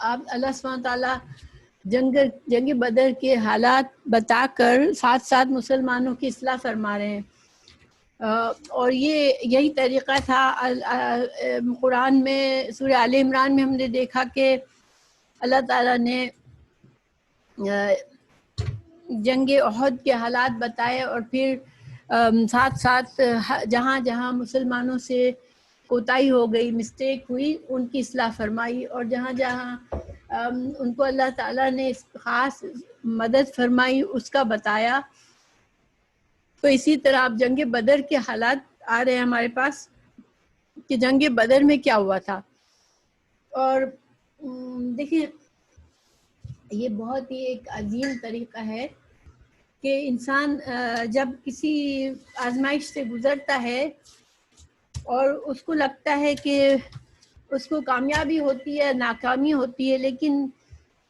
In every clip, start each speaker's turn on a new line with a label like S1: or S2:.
S1: آپ اللہ سبحانہ تعالیٰ جنگ بدر کے حالات بتا کر ساتھ ساتھ مسلمانوں کی اصلاح فرما رہے ہیں، اور یہی طریقہ تھا قرآن میں سورہ آل عمران میں ہم نے دیکھا کہ اللہ تعالیٰ نے جنگ احد کے حالات بتائے، اور پھر ساتھ ساتھ جہاں جہاں مسلمانوں سے کوتاہی ہو گئی، مسٹیک ہوئی، ان کی اصلاح فرمائی، اور جہاں جہاں ان کو اللہ تعالیٰ نے خاص مدد فرمائی اس کا بتایا۔ تو اسی طرح اب جنگ بدر کے حالات آ رہے ہیں ہمارے پاس کہ جنگ بدر میں کیا ہوا تھا۔ اور دیکھیں یہ بہت ہی ایک عظیم طریقہ ہے کہ انسان جب کسی آزمائش سے گزرتا ہے اور اس کو لگتا ہے کہ اس کو کامیابی ہوتی ہے، ناکامی ہوتی ہے، لیکن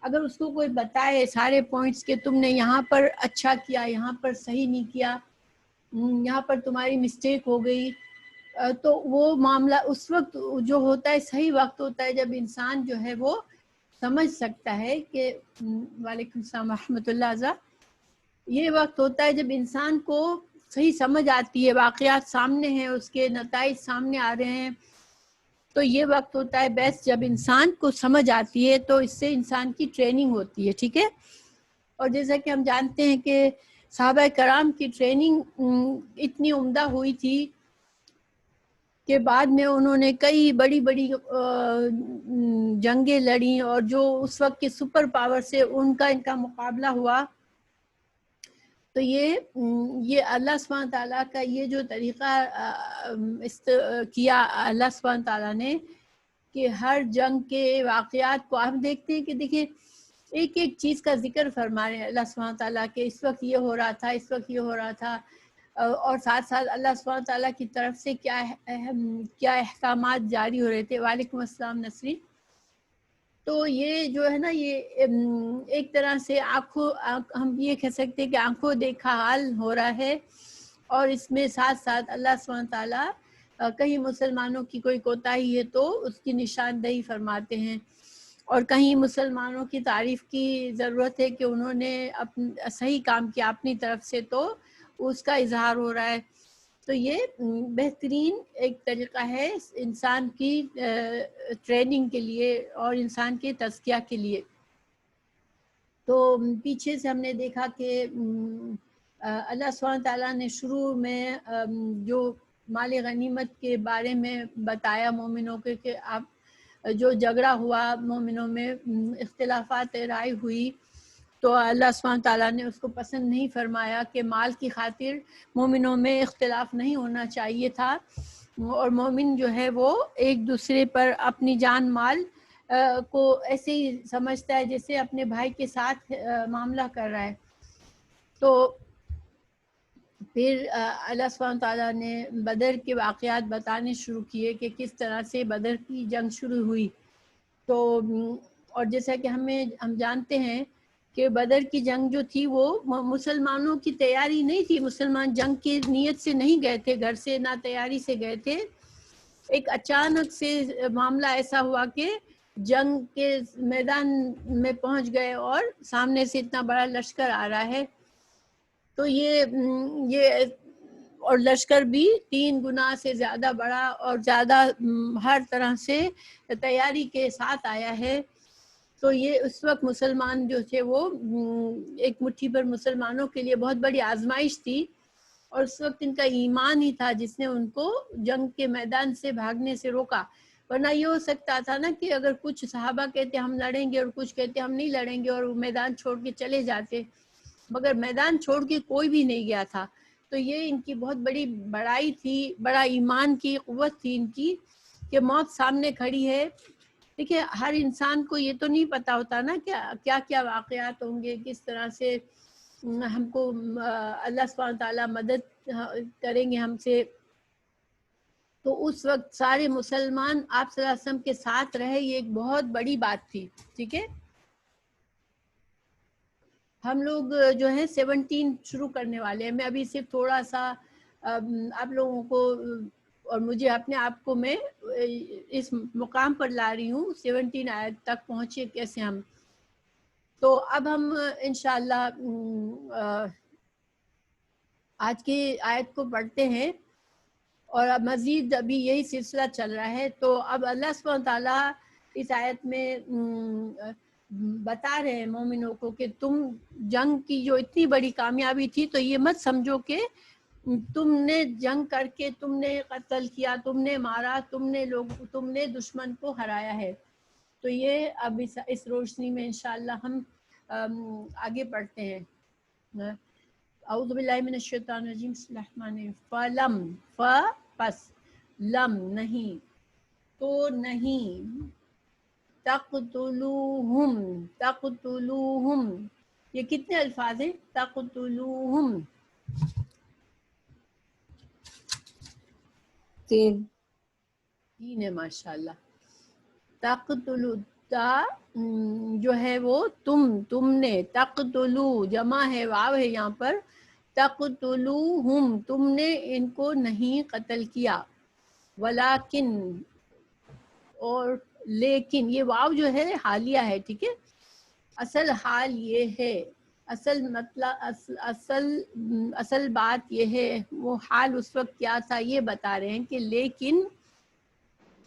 S1: اگر اس کو کوئی بتائے سارے پوائنٹس کہ تم نے یہاں پر اچھا کیا، یہاں پر صحیح نہیں کیا، یہاں پر تمہاری مسٹیک ہو گئی، تو وہ معاملہ اس وقت جو ہوتا ہے صحیح وقت ہوتا ہے جب انسان جو ہے وہ سمجھ سکتا ہے کہ وعلیکم السلام ورحمۃ اللہ عزیز، یہ وقت ہوتا ہے جب انسان کو صحیح سمجھ آتی ہے، واقعات سامنے ہیں، اس کے نتائج سامنے آ رہے ہیں، تو یہ وقت ہوتا ہے بیسٹ جب انسان کو سمجھ آتی ہے، تو اس سے انسان کی ٹریننگ ہوتی ہے، ٹھیک ہے۔ اور جیسا کہ ہم جانتے ہیں کہ صحابہ کرام کی ٹریننگ اتنی عمدہ ہوئی تھی کہ بعد میں انہوں نے کئی بڑی بڑی جنگیں لڑیں، اور جو اس وقت کے سپر پاور سے ان کا مقابلہ ہوا۔ تو یہ اللہ سبحانہ تعالیٰ کا یہ جو طریقہ کیا اللہ سبحانہ تعالیٰ نے کہ ہر جنگ کے واقعات کو آپ دیکھتے ہیں کہ دیکھیں ایک ایک چیز کا ذکر فرما رہے ہیں اللہ سبحانہ تعالیٰ کہ اس وقت یہ ہو رہا تھا، اس وقت یہ ہو رہا تھا، اور ساتھ ساتھ اللہ سبحانہ تعالیٰ کی طرف سے کیا احکامات جاری ہو رہے تھے۔ وعلیکم السلام نسرین۔ تو یہ جو ہے نا یہ ایک طرح سے ہم یہ کہہ سکتے ہیں کہ آنکھوں دیکھا حال ہو رہا ہے، اور اس میں ساتھ ساتھ اللہ سبحانہ تعالیٰ کہیں مسلمانوں کی کوئی کوتاہی ہے تو اس کی نشاندہی فرماتے ہیں، اور کہیں مسلمانوں کی تعریف کی ضرورت ہے کہ انہوں نے صحیح کام کیا اپنی طرف سے، تو اس کا اظہار ہو رہا ہے۔ تو یہ بہترین ایک طریقہ ہے انسان کی ٹریننگ کے لیے اور انسان کے تزکیہ کے لیے۔ تو پیچھے سے ہم نے دیکھا کہ اللہ سبحانہ تعالیٰ نے شروع میں جو مال غنیمت کے بارے میں بتایا مومنوں کے کہ آپ جو جھگڑا ہوا مومنوں میں، اختلافات رائے ہوئی، تو اللہ سبحانہ تعالیٰ نے اس کو پسند نہیں فرمایا کہ مال کی خاطر مومنوں میں اختلاف نہیں ہونا چاہیے تھا، اور مومن جو ہے وہ ایک دوسرے پر اپنی جان مال کو ایسے ہی سمجھتا ہے جیسے اپنے بھائی کے ساتھ معاملہ کر رہا ہے۔ تو پھر اللہ سبحانہ تعالیٰ نے بدر کے واقعات بتانے شروع کیے کہ کس طرح سے بدر کی جنگ شروع ہوئی۔ تو اور جیسا کہ ہم جانتے ہیں کہ بدر کی جنگ جو تھی وہ مسلمانوں کی تیاری نہیں تھی، مسلمان جنگ کی نیت سے نہیں گئے تھے، گھر سے نہ تیاری سے گئے تھے، ایک اچانک سے معاملہ ایسا ہوا کہ جنگ کے میدان میں پہنچ گئے اور سامنے سے اتنا بڑا لشکر آ رہا ہے، تو یہ اور لشکر بھی 3 گنا سے زیادہ بڑا اور زیادہ ہر طرح سے تیاری کے ساتھ آیا ہے۔ تو یہ اس وقت مسلمان جو تھے وہ ایک مٹھی پر مسلمانوں کے لیے بہت بڑی آزمائش تھی، اور اس وقت ان کا ایمان ہی تھا جس نے ان کو جنگ کے میدان سے بھاگنے سے روکا، ورنہ یہ ہو سکتا تھا نا کہ اگر کچھ صحابہ کہتے ہم لڑیں گے اور کچھ کہتے ہم نہیں لڑیں گے اور وہ میدان چھوڑ کے چلے جاتے، مگر میدان چھوڑ کے کوئی بھی نہیں گیا تھا۔ تو یہ ان کی بہت بڑی بڑائی تھی، بڑا ایمان کی قوت تھی ان کی کہ موت سامنے کھڑی ہے۔ دیکھیے ہر انسان کو یہ تو نہیں پتا ہوتا نا کہ کیا کیا واقعات ہوں گے، کس طرح سے ہم کو اللہ سبحانہ تعالیٰ مدد کریں گے ہم سے۔ تو اس وقت سارے مسلمان آپ صلی اللہ علیہ وسلم کے ساتھ رہے، یہ ایک بہت بڑی بات تھی، ٹھیک ہے۔ ہم لوگ جو ہے 17 شروع کرنے والے ہیں، میں ابھی صرف تھوڑا سا آپ لوگوں کو اور مجھے اپنے آپ کو میں اس مقام پر لا رہی ہوں 17 آیت تک پہنچے کیسے ہم. تو اب ہم انشاءاللہ آج کی آیت کو پڑھتے ہیں اور اب مزید ابھی یہی سلسلہ چل رہا ہے. تو اب اللہ سبحانہ وتعالیٰ اس آیت میں بتا رہے ہیں مومنوں کو کہ تم جنگ کی جو اتنی بڑی کامیابی تھی تو یہ مت سمجھو کہ تم نے جنگ کر کے تم نے قتل کیا، تم نے مارا، تم نے دشمن کو ہرایا ہے. تو یہ اب اس روشنی میں انشاءاللہ ہم آگے پڑھتے ہیں. اعوذ باللہ من الشیطان الرجیم، بسم اللہ الرحمن الرحیم. فلم پس، لم نہیں، تو نہیں، تقتلوہم یہ کتنے الفاظ ہیں؟ تقتلوہم 3 ہے ماشاءاللہ. تقتلو جو ہے وہ تم نے، تقتلو جمع ہے، واو ہے یہاں پر. تقتلوہم تم نے ان کو نہیں قتل کیا. ولیکن اور لیکن، یہ واو جو ہے حالیہ ہے، ٹھیک ہے. اصل حال یہ ہے، اصل مطلب اصل بات یہ ہے، وہ حال اس وقت کیا تھا یہ بتا رہے ہیں کہ لیکن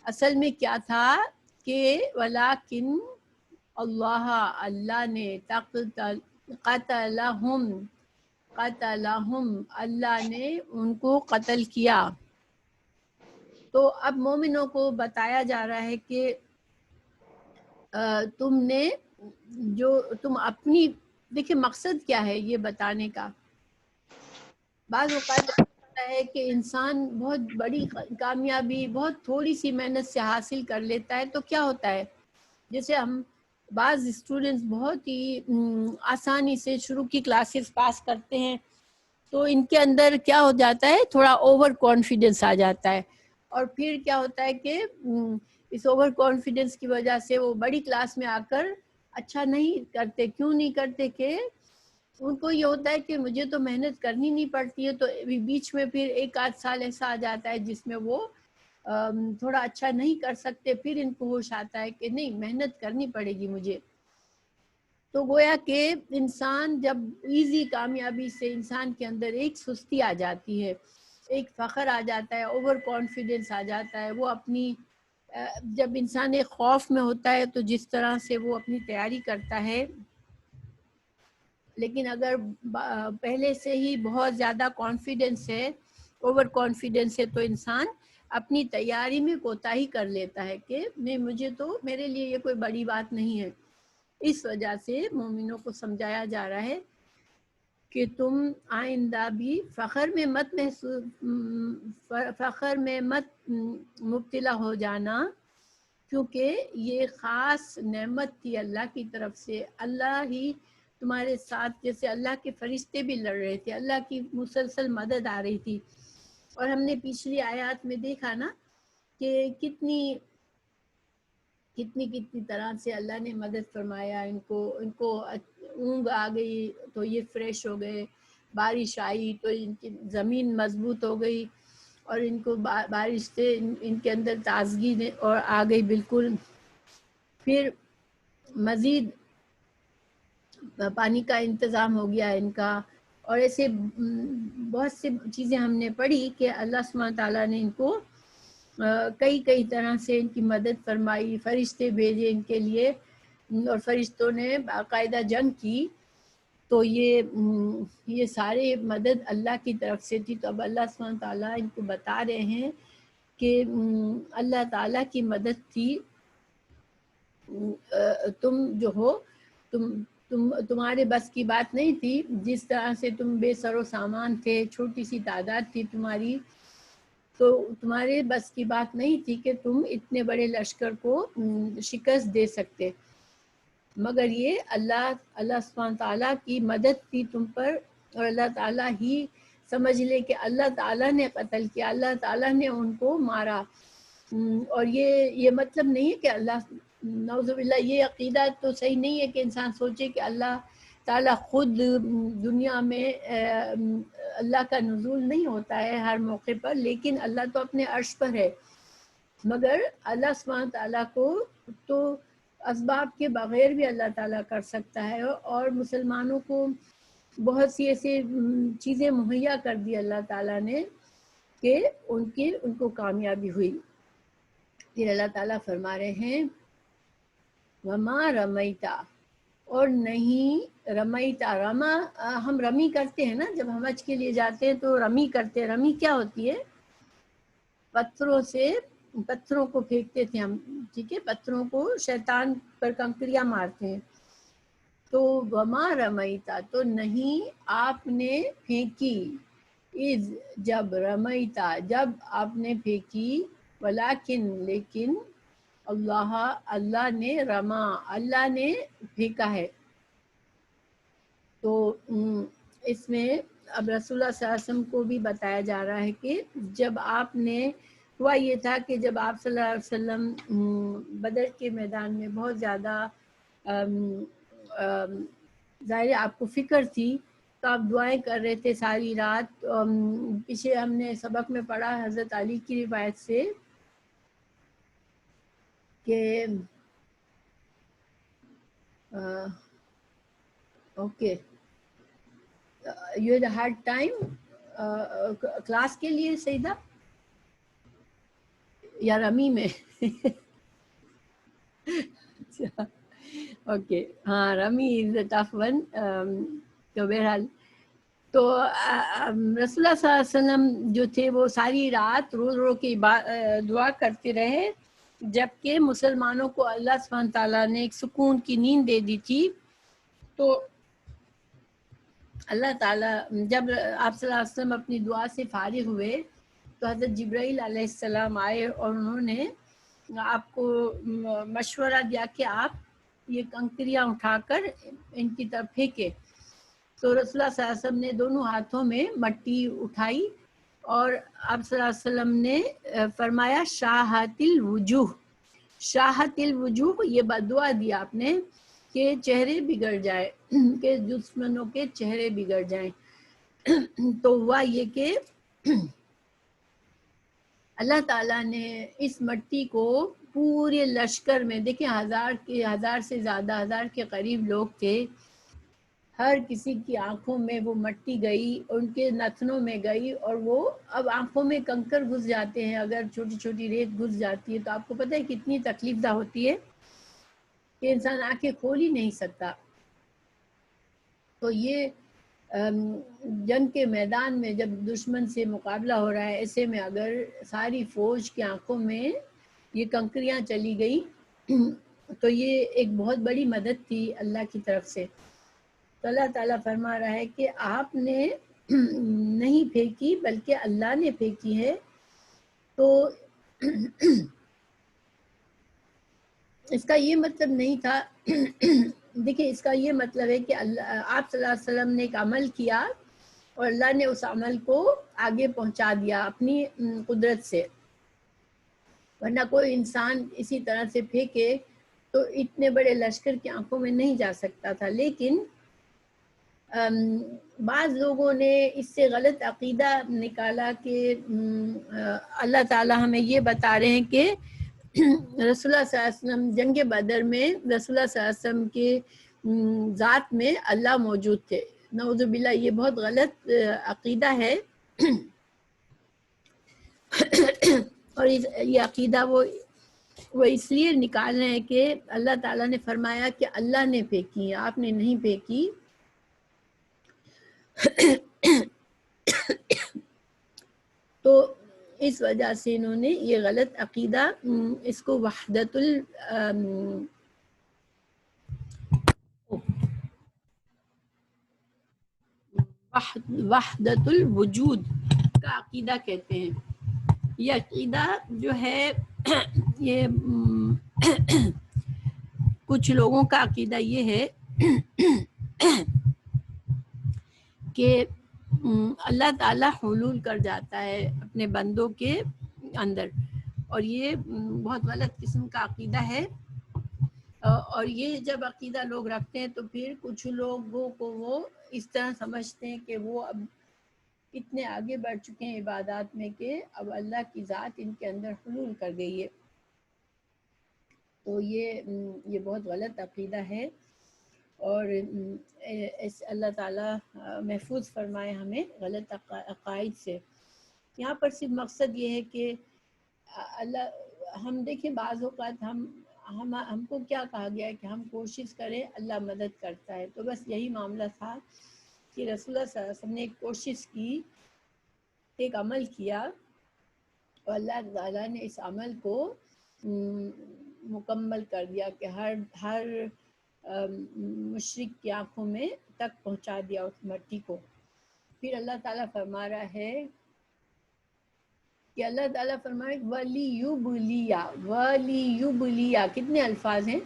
S1: اصل میں کیا تھا کہ ولیکن اللہ نے قتلہم اللہ نے ان کو قتل کیا. تو اب مومنوں کو بتایا جا رہا ہے کہ تم اپنی دیکھیں مقصد کیا ہے یہ بتانے کا. بعض اوقات ہوتا ہے کہ انسان بہت بڑی کامیابی بہت تھوڑی سی محنت سے حاصل کر لیتا ہے. تو کیا ہوتا ہے، جیسے ہم بعض اسٹوڈنٹس بہت ہی آسانی سے شروع کی کلاسز پاس کرتے ہیں تو ان کے اندر کیا ہو جاتا ہے، تھوڑا اوور کانفیڈنس آ جاتا ہے. اور پھر کیا ہوتا ہے کہ اس اوور کانفیڈنس کی وجہ سے وہ بڑی کلاس میں آ کر اچھا نہیں کرتے. کیوں نہیں کرتے کہ ان کو یہ ہوتا ہے کہ مجھے تو محنت کرنی نہیں پڑتی ہے. تو بیچ میں پھر 1-8 سال ایسا آ جاتا ہے جس میں وہ تھوڑا اچھا نہیں کر سکتے. پھر ان کو ہوش آتا ہے کہ نہیں محنت کرنی پڑے گی مجھے. تو گویا کہ انسان جب ایزی کامیابی سے انسان کے اندر ایک سستی آ جاتی ہے، ایک فخر آ جاتا ہے، اوور کانفیڈنس آ جاتا ہے. وہ اپنی جب انسان ایک خوف میں ہوتا ہے تو جس طرح سے وہ اپنی تیاری کرتا ہے، لیکن اگر پہلے سے ہی بہت زیادہ کانفیڈنس ہے، اوور کانفیڈنس ہے، تو انسان اپنی تیاری میں کوتاہی کر لیتا ہے کہ نہیں مجھے تو میرے لیے یہ کوئی بڑی بات نہیں ہے. اس وجہ سے مومنوں کو سمجھایا جا رہا ہے کہ تم آئندہ بھی فخر میں مت مبتلا ہو جانا، کیونکہ یہ خاص نعمت تھی اللہ کی طرف سے. اللہ ہی تمہارے ساتھ، جیسے اللہ کے فرشتے بھی لڑ رہے تھے، اللہ کی مسلسل مدد آ رہی تھی. اور ہم نے پچھلی آیات میں دیکھا نا کہ کتنی طرح سے اللہ نے مدد فرمایا. ان کو اونگ آ گئی تو یہ فریش ہو گئے، بارش آئی تو ان کی زمین مضبوط ہو گئی، اور ان کو بارش سے ان کے اندر تازگی اور آ گئی بالکل. پھر مزید پانی کا انتظام ہو گیا ان کا. اور ایسے بہت سی چیزیں ہم نے پڑھی کہ اللہ سبحانہ تعالیٰ نے ان کو کئی طرح سے ان کی مدد فرمائی، فرشتے بھیجے ان کے لیے، اور فرشتوں نے باقاعدہ جنگ کی. تو یہ سارے مدد اللہ کی طرف سے تھی. تو اب اللہ سبحانہ تعالیٰ ان کو بتا رہے ہیں کہ اللہ تعالیٰ کی مدد تھی. تم جو ہو تمہارے بس کی بات نہیں تھی. جس طرح سے تم بے سر و سامان تھے، چھوٹی سی تعداد تھی تمہاری، تو تمہارے بس کی بات نہیں تھی کہ تم اتنے بڑے لشکر کو شکست دے سکتے. مگر یہ اللہ سبحانہ تعالیٰ کی مدد تھی تم پر. اور اللہ تعالیٰ ہی سمجھ لے کہ اللہ تعالیٰ نے قتل کیا، اللہ تعالیٰ نے ان کو مارا. اور یہ مطلب نہیں ہے کہ اللہ، نعوذ باللہ، یہ عقیدہ تو صحیح نہیں ہے کہ انسان سوچے کہ اللہ تعالیٰ خود دنیا میں اللہ کا نزول نہیں ہوتا ہے ہر موقع پر، لیکن اللہ تو اپنے عرش پر ہے، مگر اللہ سبحانہ تعالیٰ کو تو اسباب کے بغیر بھی اللہ تعالیٰ کر سکتا ہے، اور مسلمانوں کو بہت سی ایسے چیزیں مہیا کر دی اللہ تعالیٰ نے کہ ان کو کامیابی ہوئی۔ پھر اللہ تعالیٰ فرما رہے ہیں وما رمیتا، اور نہیں رمیتا، رما ہم رمی کرتے ہیں نا، جب ہم حج کے لیے جاتے ہیں تو رمی کرتے ہیں۔ رمی کیا ہوتی ہے؟ پتھروں کو پھینکتے تھے ہم، ٹھیک ہے، پتھروں کو شیطان پر کنکریاں مارتے ہیں، تو وما رمیتا، تو نہیں آپ نے پھینکی، اذ جب، رمیتا جب آپ نے پھینکی، ولیکن لیکن، اللہ نے رما، اللہ نے پھینکا ہے۔ تو اس میں اب رسول اللہ صلی اللہ علیہ وسلم کو بھی بتایا جا رہا ہے کہ جب آپ نے، ہوا یہ تھا کہ جب آپ صلی اللہ علیہ وسلم بدر کے میدان میں بہت زیادہ ظاہر آپ کو فکر تھی، تو آپ دعائیں کر رہے تھے ساری رات۔ پیچھے ہم نے سبق میں پڑھا حضرت علی کی روایت سے کہ okay you had hard time class کے لیے سیدہ یا رمی میں اوکے ہاں، رمی از اے ٹف ون۔ تو بہرحال تو رسول اللہ صلی اللہ علیہ وسلم جو تھے وہ ساری رات رو رو کے دعا کرتے رہے، جبکہ مسلمانوں کو اللہ سبحانہ تعالیٰ نے ایک سکون کی نیند دے دی تھی۔ تو اللہ تعالیٰ جب آپ صلی اللہ علیہ وسلم اپنی دعا سے فارغ ہوئے تو حضرت جبرائیل علیہ السلام آئے اور انہوں نے آپ کو مشورہ دیا کہ آپ یہ کنکریاں اٹھا کر ان کی طرف پھینکے۔ تو رسول اللہ صلی اللہ علیہ وسلم نے دونوں ہاتھوں میں مٹی اٹھائی اور آپ صلی اللہ علیہ وسلم نے فرمایا شاہت الوجوہ، شاہت الوجوہ، یہ بدعا دیا آپ نے کہ چہرے بگڑ جائے، کہ دشمنوں کے چہرے بگڑ جائیں۔ تو ہوا یہ کہ اللہ تعالیٰ نے اس مٹی کو پورے لشکر میں، دیکھیں ہزار سے زیادہ، 1000 کے قریب لوگ تھے، ہر کسی کی آنکھوں میں وہ مٹی گئی، ان کے نتنوں میں گئی، اور وہ اب آنکھوں میں کنکر گھس جاتے ہیں، اگر چھوٹی چھوٹی ریت گھس جاتی ہے تو آپ کو پتہ ہے کتنی تکلیف دہ ہوتی ہے کہ انسان آنکھیں کھول ہی نہیں سکتا۔ تو یہ جنگ کے میدان میں جب دشمن سے مقابلہ ہو رہا ہے، ایسے میں اگر ساری فوج کی آنکھوں میں یہ کنکریاں چلی گئی تو یہ ایک بہت بڑی مدد تھی اللہ کی طرف سے۔ تو اللہ تعالیٰ فرما رہا ہے کہ آپ نے نہیں پھینکی بلکہ اللہ نے پھینکی ہے۔ تو اس کا یہ مطلب نہیں تھا دیکھیں اس کا یہ مطلب ہے کہ آپ صلی اللہ علیہ وسلم نے ایک عمل کیا اور اللہ نے اس عمل کو آگے پہنچا دیا اپنی قدرت سے، ورنہ کوئی انسان اسی طرح سے پھینکے تو اتنے بڑے لشکر کی آنکھوں میں نہیں جا سکتا تھا۔ لیکن بعض لوگوں نے اس سے غلط عقیدہ نکالا کہ اللہ تعالیٰ ہمیں یہ بتا رہے ہیں کہ رسول اللہ صلی اللہ علیہ وسلم جنگ بدر میں رسول اللہ صلی اللہ علیہ وسلم کے ذات میں اللہ موجود تھے۔ نعوذ باللہ، یہ بہت غلط عقیدہ ہے اور یہ عقیدہ وہ اس لیے نکال رہے ہیں کہ اللہ تعالیٰ نے فرمایا کہ اللہ نے پھینکی، آپ نے نہیں پھینکی۔ تو اس وجہ سے انہوں نے یہ غلط عقیدہ، اس کو وحدت الوجود کا عقیدہ کہتے ہیں۔ یہ عقیدہ جو ہے یہ کچھ لوگوں کا عقیدہ یہ ہے کہ اللہ تعالیٰ حلول کر جاتا ہے اپنے بندوں کے اندر، اور یہ بہت غلط قسم کا عقیدہ ہے۔ اور یہ جب عقیدہ لوگ رکھتے ہیں تو پھر کچھ لوگوں کو وہ اس طرح سمجھتے ہیں کہ وہ اب اتنے آگے بڑھ چکے ہیں عبادات میں کہ اب اللہ کی ذات ان کے اندر حلول کر گئی ہے. تو یہ بہت غلط عقیدہ ہے، اور اللہ تعالیٰ محفوظ فرمائے ہمیں غلط عقائد سے. یہاں پر صرف مقصد یہ ہے کہ اللہ، ہم دیکھیں بعض اوقات ہم کو کیا کہا گیا ہے کہ ہم کوشش کریں، اللہ مدد کرتا ہے. تو بس یہی معاملہ تھا کہ رسول اللہ صلی اللہ علیہ وسلم نے ایک کوشش کی، ایک عمل کیا، اور اللہ تعالیٰ نے اس عمل کو مکمل کر دیا کہ ہر مشرک کی آنکھوں میں تک پہنچا دیا اس مٹی کو. پھر اللہ تعالیٰ فرما رہا ہے کہ اللہ تعالیٰ فرمائے وَلِيُبْلِيَ کتنے الفاظ ہیں؟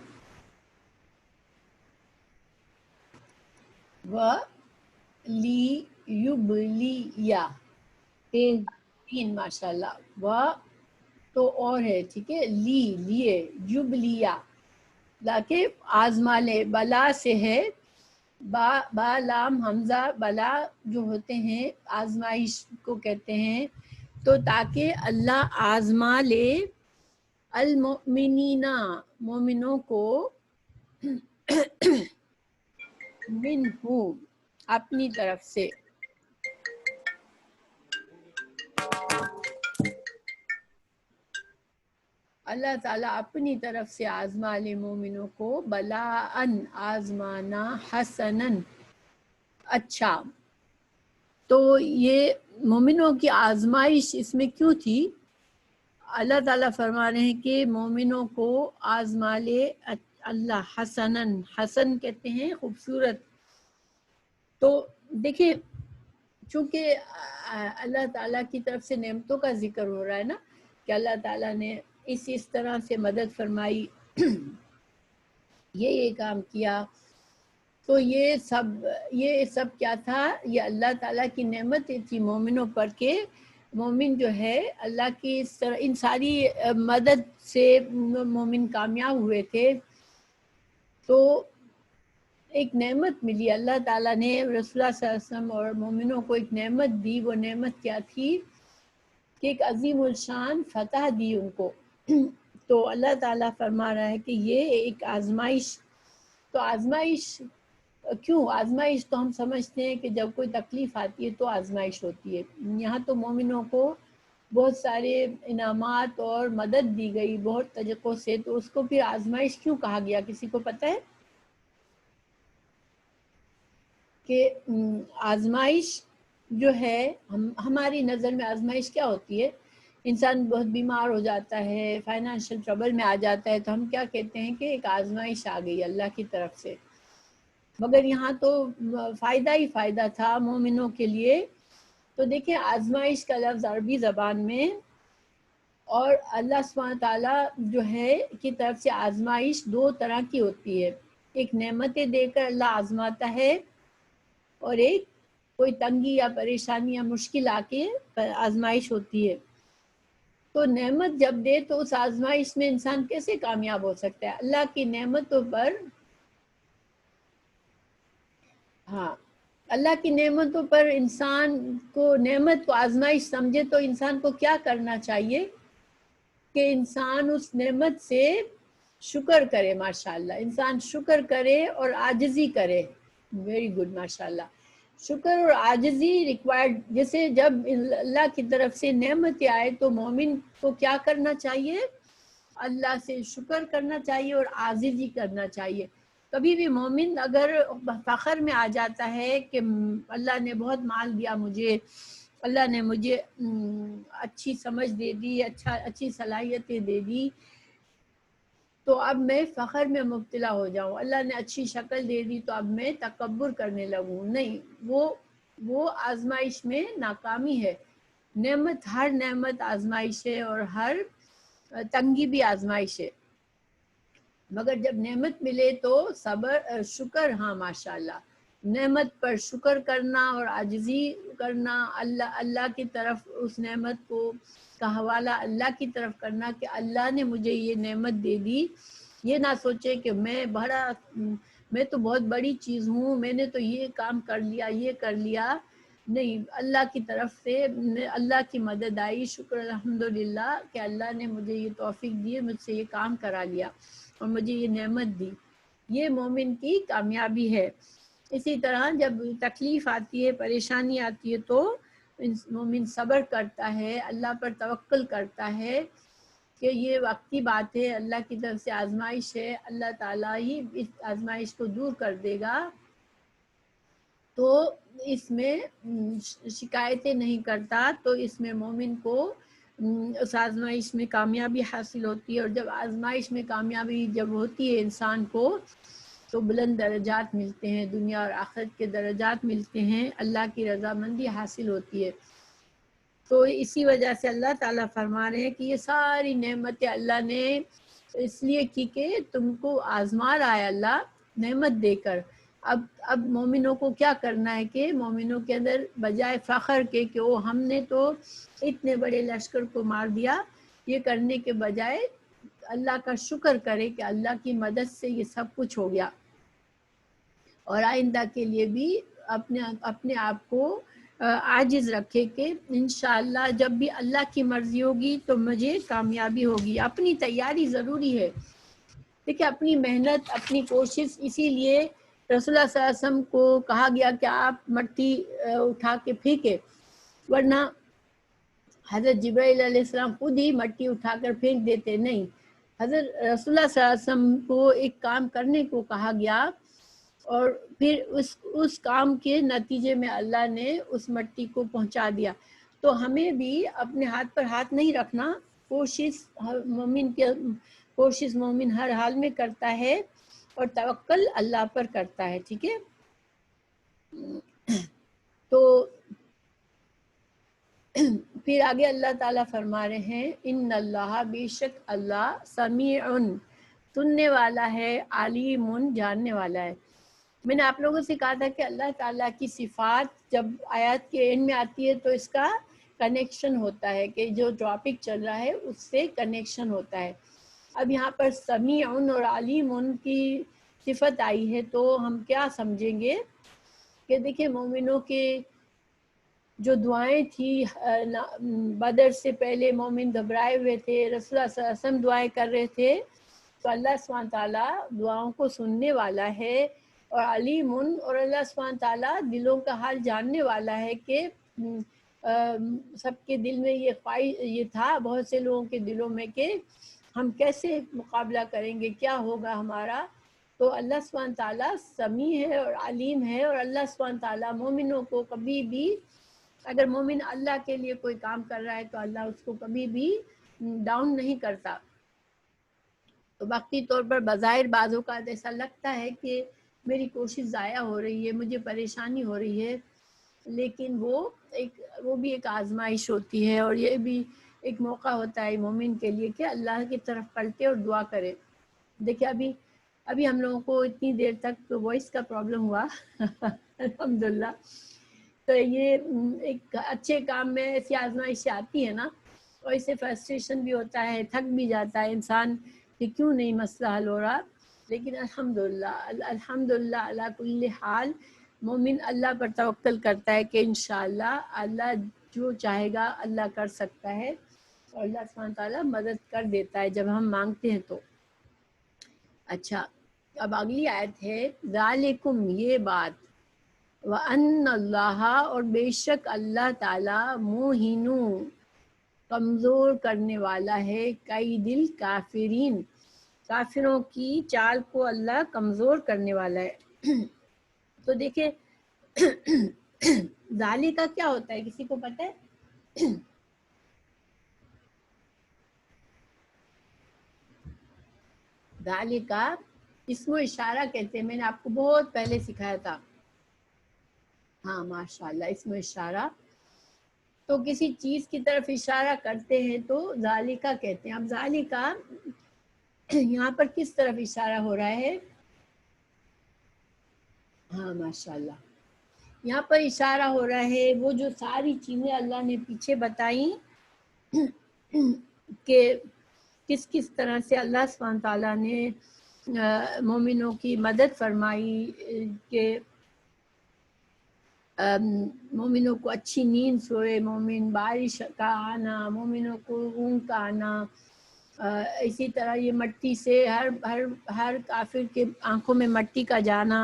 S1: وَلِيُبْلِيَ تین ماشاء اللہ. تو اور ہے، ٹھیک ہے، لیے یبلیا تاکہ آزما لے. بلا سے ہے، با لام حمزہ، بلا جو ہوتے ہیں آزمائش کو کہتے ہیں. تو تاکہ اللہ آزما لے المؤمنین مومنوں کو منہ اپنی طرف سے. اللہ تعالیٰ اپنی طرف سے آزما لے مومنوں کو، بلاءً آزمانا، حسناً اچھا. تو یہ مومنوں کی آزمائش اس میں کیوں تھی؟ اللہ تعالیٰ فرما رہے ہیں کہ مومنوں کو آزما لے اللہ حسناً، حسن کہتے ہیں خوبصورت. تو دیکھیں چونکہ اللہ تعالیٰ کی طرف سے نعمتوں کا ذکر ہو رہا ہے نا، کہ اللہ تعالیٰ نے اس طرح سے مدد فرمائی، یہ کام کیا. تو یہ سب کیا تھا؟ یہ اللہ تعالیٰ کی نعمت تھی مومنوں پر کہ مومن جو ہے اللہ کی ان ساری مدد سے مومن کامیاب ہوئے تھے. تو ایک نعمت ملی، اللہ تعالیٰ نے رسول اللہ صلی اللہ علیہ وسلم اور مومنوں کو ایک نعمت دی. وہ نعمت کیا تھی؟ کہ ایک عظیم الشان فتح دی ان کو. تو اللہ تعالیٰ فرما رہا ہے کہ یہ ایک آزمائش. تو آزمائش کیوں؟ آزمائش تو ہم سمجھتے ہیں کہ جب کوئی تکلیف آتی ہے تو آزمائش ہوتی ہے. یہاں تو مومنوں کو بہت سارے انعامات اور مدد دی گئی بہت طریقوں سے، تو اس کو پھر آزمائش کیوں کہا گیا؟ کسی کو پتہ ہے کہ آزمائش جو ہے ہماری نظر میں آزمائش کیا ہوتی ہے؟ انسان بہت بیمار ہو جاتا ہے، فائنانشیل ٹربل میں آ جاتا ہے، تو ہم کیا کہتے ہیں کہ ایک آزمائش آ گئی اللہ کی طرف سے. مگر یہاں تو فائدہ ہی فائدہ تھا مومنوں کے لیے. تو دیکھیں آزمائش کا لفظ عربی زبان میں، اور اللہ سبحانہ تعالیٰ جو ہے کی طرف سے آزمائش دو طرح کی ہوتی ہے. ایک نعمتیں دے کر اللہ آزماتا ہے، اور ایک کوئی تنگی یا پریشانی یا مشکل آ کے آزمائش ہوتی ہے. تو نعمت جب دے تو اس آزمائش میں انسان کیسے کامیاب ہو سکتا ہے؟ اللہ کی نعمتوں پر، ہاں اللہ کی نعمتوں پر انسان کو نعمت کو آزمائش سمجھے تو انسان کو کیا کرنا چاہیے کہ انسان اس نعمت سے شکر کرے. ماشاءاللہ انسان شکر کرے اور عاجزی کرے. ویری گڈ ماشاءاللہ. شکر اور عاجزی ریکوائرڈ. جیسے جب اللہ کی طرف سے نعمت آئے تو مومن کو کیا کرنا چاہیے؟ اللہ سے شکر کرنا چاہیے اور عاجزی کرنا چاہیے. کبھی بھی مومن اگر فخر میں آ جاتا ہے کہ اللہ نے بہت مال دیا مجھے، اللہ نے مجھے اچھی سمجھ دے دی، اچھی صلاحیتیں دے دی، تو اب میں فخر میں مبتلا ہو جاؤں. اللہ نے اچھی شکل دے دی تو اب میں تکبر کرنے لگوں. نہیں، وہ آزمائش میں ناکامی ہے. نعمت، ہر نعمت آزمائش ہے، اور ہر تنگی بھی آزمائش ہے. مگر جب نعمت ملے تو صبر، شکر، ہاں ماشاءاللہ، نعمت پر شکر کرنا اور عاجزی کرنا، اللہ کی طرف اس نعمت کو کا حوالہ اللہ کی طرف کرنا کہ اللہ نے مجھے یہ نعمت دے دی یہ نہ سوچے کہ میں تو بہت بڑی چیز ہوں، میں نے تو یہ کام کر لیا، یہ کر لیا. نہیں، اللہ کی طرف سے اللہ کی مدد آئی. شکر الحمدللہ کہ اللہ نے مجھے یہ توفیق دی، مجھ سے یہ کام کرا لیا اور مجھے یہ نعمت دی. یہ مومن کی کامیابی ہے. اسی طرح جب تکلیف آتی ہے، پریشانی آتی ہے تو مومن صبر کرتا ہے، اللہ پر توکل کرتا ہے کہ یہ وقتی بات ہے، اللہ کی طرف سے آزمائش ہے، اللہ تعالیٰ ہی اس آزمائش کو دور کر دے گا. تو اس میں شکایتیں نہیں کرتا، تو اس میں مومن کو اس آزمائش میں کامیابی حاصل ہوتی ہے. اور جب آزمائش میں کامیابی جب ہوتی ہے انسان کو تو بلند درجات ملتے ہیں، دنیا اور آخرت کے درجات ملتے ہیں، اللہ کی رضامندی حاصل ہوتی ہے. تو اسی وجہ سے اللہ تعالیٰ فرما رہے ہیں کہ یہ ساری نعمتیں اللہ نے اس لیے کی کہ تم کو آزما رہا ہے اللہ نعمت دے کر. اب مومنوں کو کیا کرنا ہے کہ مومنوں کے اندر بجائے فخر کے کہ وہ ہم نے تو اتنے بڑے لشکر کو مار دیا، یہ کرنے کے بجائے اللہ کا شکر کرے کہ اللہ کی مدد سے یہ سب کچھ ہو گیا. اور آئندہ کے لیے بھی اپنے آپ کو عاجز رکھے کہ انشاءاللہ جب بھی اللہ کی مرضی ہوگی تو مجھے کامیابی ہوگی. اپنی تیاری ضروری ہے. دیکھیں اپنی محنت، اپنی کوشش، اسی لیے رسول اللہ صلی اللہ علیہ وسلم کو کہا گیا کہ آپ مٹی اٹھا کے پھینکے، ورنہ حضرت جبرائیل علیہ السلام خود ہی مٹی اٹھا کر پھینک دیتے. نہیں، حضرت رسول اللہ صلی اللہ علیہ وسلم کو ایک کام کرنے کو کہا گیا اور پھر اس کام کے نتیجے میں اللہ نے اس مٹی کو پہنچا دیا. تو ہمیں بھی اپنے ہاتھ پر ہاتھ نہیں رکھنا. کوشش مومن ہر حال میں کرتا ہے اور توکل اللہ پر کرتا ہے. ٹھیک ہے، تو پھر آگے اللہ تعالیٰ فرما رہے ہیں ان اللہ، بے شک اللہ، سمیع سننے والا ہے، علیم جاننے والا ہے. میں نے آپ لوگوں سے کہا تھا کہ اللہ تعالیٰ کی صفات جب آیات کے اینڈ میں آتی ہے تو اس کا کنیکشن ہوتا ہے کہ جو ٹاپک چل رہا ہے اس سے کنیکشن ہوتا ہے. اب یہاں پر سمیع اور علیم کی صفت آئی ہے تو ہم کیا سمجھیں گے کہ دیکھیں مومنوں کے جو دعائیں تھی بدر سے پہلے مومن گھبرائے ہوئے تھے، رسول اللہ صلی اللہ علیہ وسلم دعائیں کر رہے تھے، تو اللہ سبحانہ تعالیٰ دعاؤں کو سننے والا ہے اور علیم، اور اللہ سبحانہ تعالیٰ دلوں کا حال جاننے والا ہے کہ سب کے دل میں یہ تھا، بہت سے لوگوں کے دلوں میں کہ ہم کیسے مقابلہ کریں گے، کیا ہوگا ہمارا. تو اللہ سبحانہ تعالیٰ سمیع ہے اور علیم ہے. اور اللہ سبحانہ تعالیٰ مومنوں کو کبھی بھی، اگر مومن اللہ کے لیے کوئی کام کر رہا ہے تو اللہ اس کو کبھی بھی ڈاؤن نہیں کرتا. تو وقتی طور پر بظاہر بعض اوقات ایسا لگتا ہے کہ میری کوشش ضائع ہو رہی ہے، مجھے پریشانی ہو رہی ہے، لیکن وہ بھی ایک آزمائش ہوتی ہے اور یہ بھی ایک موقع ہوتا ہے مومن کے لیے کہ اللہ کی طرف پلٹے اور دعا کرے. دیکھیں ابھی ہم لوگوں کو اتنی دیر تک وائس کا پرابلم ہوا الحمدللہ. تو یہ ایک اچھے کام میں ایسی آزمائش آتی ہے نا، اور اس سے فرسٹریشن بھی ہوتا ہے، تھک بھی جاتا ہے انسان کہ کیوں نہیں مسئلہ حل ہو رہا. لیکن الحمدللہ علی کل حال مومن اللہ پر توکل کرتا ہے کہ انشاءاللہ اللہ جو چاہے گا اللہ کر سکتا ہے، اور اللہ سبحانہ تعالیٰ مدد کر دیتا ہے جب ہم مانگتے ہیں تو. اچھا، اب اگلی آیت ہے ذالکم، یہ بات، وَأَنَّ اللَّهَ، اور بے شک اللہ تعالیٰ، موہن، کمزور کرنے والا ہے، کئی دل کافرین، کافروں کی چال کو اللہ کمزور کرنے والا ہے. تو دیکھیں ذالک کا کیا ہوتا ہے، کسی کو پتہ ہے؟ ذالک اسم و اشارہ کہتے ہیں، میں نے آپ کو بہت پہلے سکھایا تھا. ہاں ماشاءاللہ، اسم و اشارہ تو کسی چیز کی طرف اشارہ کرتے ہیں تو ذالکہ کہتے ہیں. اب ذالکہ یہاں پر کس طرف اشارہ ہو رہا ہے؟ ہاں ماشاءاللہ، یہاں پر اشارہ ہو رہا ہے وہ جو ساری چیزیں اللہ نے پیچھے بتائیں کہ کس کس طرح سے اللہ سبحانہ تعالیٰ نے مومنوں کی مدد فرمائی کہ مومنوں کو اچھی نیند سوئے، مومن بارش کا آنا، مومنوں کو اونگ کا آنا، اسی طرح یہ مٹی سے ہر کافر کے آنکھوں میں مٹی کا جانا،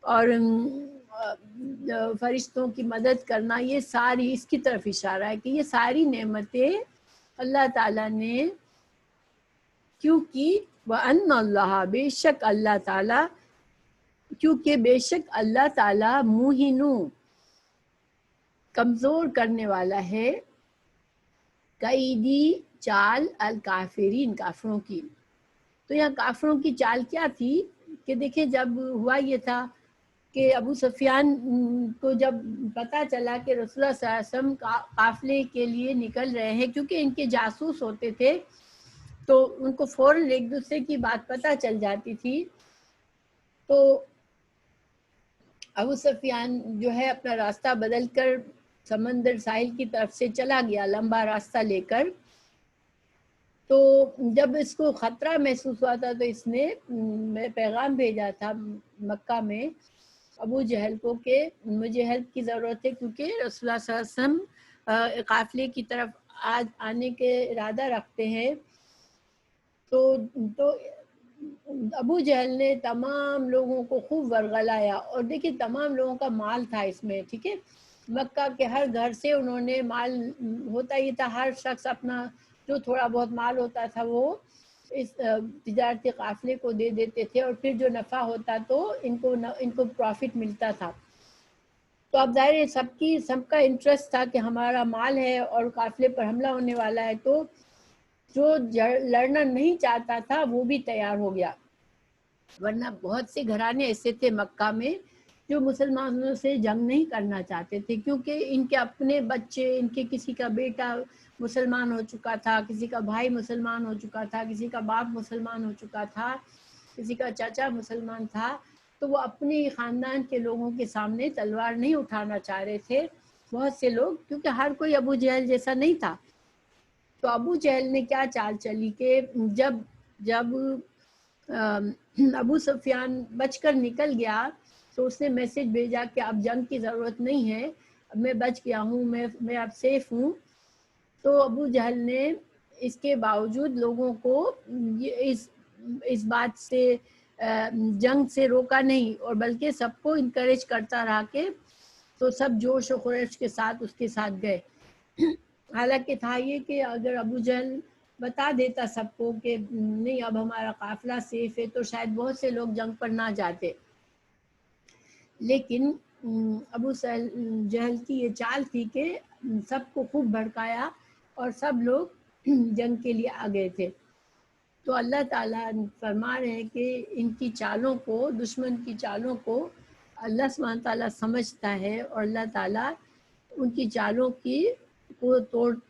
S1: اور فرشتوں کی مدد کرنا، یہ ساری اس کی طرف اشارہ ہے کہ یہ ساری نعمتیں اللہ تعالیٰ نے کیوں کی، وَأَنَّ اللَّهَ بے شک اللہ تعالیٰ، کیونکہ بے شک اللہ تعالیٰ موہنو کمزور کرنے والا ہے، قیدی چال الکافرین کافروں کی۔ تو یہاں کافروں کی چال کیا تھی کہ دیکھیں جب ہوا یہ تھا کہ ابو سفیان کو جب پتہ چلا کہ رسول اللہ صلی اللہ علیہ وسلم قافلے کے لیے نکل رہے ہیں، کیونکہ ان کے جاسوس ہوتے تھے تو ان کو فوراً ایک دوسرے کی بات پتہ چل جاتی تھی، تو ابو سفیان جو ہے اپنا راستہ بدل کر سمندر ساحل کی طرف سے چلا گیا لمبا راستہ لے کر۔ تو جب اس کو خطرہ محسوس ہوا تھا تو اس نے پیغام بھیجا تھا مکہ میں ابو جہل کو کہ مجھے ہیلپ کی ضرورت ہے، کیونکہ رسول اللہ صلی اللہ علیہ وسلم قافلے کی طرف آج آنے کے ارادہ رکھتے ہیں۔ تو ابو جہل نے تمام لوگوں کو خوب ورغلایا، اور دیکھیں تمام لوگوں کا مال تھا اس میں، ٹھیک ہے، مکہ کے ہر گھر سے انہوں نے مال، ہوتا یہ تھا ہر شخص اپنا جو تھوڑا بہت مال ہوتا تھا وہ اس تجارتی قافلے کو دے دیتے تھے، اور پھر جو نفع ہوتا تو ان کو پروفٹ ملتا تھا۔ تو اب ظاہر ہے سب کا انٹرسٹ تھا کہ ہمارا مال ہے اور قافلے پر حملہ ہونے والا ہے، تو جو لڑنا نہیں چاہتا تھا وہ بھی تیار ہو گیا، ورنہ بہت سے گھرانے ایسے تھے مکہ میں جو مسلمانوں سے جنگ نہیں کرنا چاہتے تھے، کیونکہ ان کے اپنے بچے، ان کے کسی کا بیٹا مسلمان ہو چکا تھا، کسی کا بھائی مسلمان ہو چکا تھا، کسی کا باپ مسلمان ہو چکا تھا، کسی کا چاچا مسلمان تھا، تو وہ اپنے خاندان کے لوگوں کے سامنے تلوار نہیں اٹھانا چاہ رہے تھے بہت سے لوگ، کیونکہ ہر کوئی ابو جہل جیسا نہیں تھا۔ تو ابو جہل نے کیا چال چلی کہ جب ابو سفیان بچ کر نکل گیا تو اس نے میسج بھیجا کہ اب جنگ کی ضرورت نہیں ہے، اب میں بچ گیا ہوں، میں اب سیف ہوں۔ تو ابو جہل نے اس کے باوجود لوگوں کو اس بات سے جنگ سے روکا نہیں، اور بلکہ سب کو انکریج کرتا رہا کہ تو سب جوش و خروش کے ساتھ اس کے ساتھ گئے۔ حالانکہ تھا یہ کہ اگر ابو جہل بتا دیتا سب کو کہ نہیں اب ہمارا قافلہ سیف ہے تو شاید بہت سے لوگ جنگ پر نہ جاتے، لیکن ابو جہل کی یہ چال تھی کہ سب کو خوب بھڑکایا اور سب لوگ جنگ کے لیے آ گئے تھے۔ تو اللہ تعالیٰ فرما رہے ہیں کہ ان کی چالوں کو، دشمن کی چالوں کو اللہ سبحانہ تعالیٰ سمجھتا ہے، اور اللہ تعالیٰ ان کی چالوں کو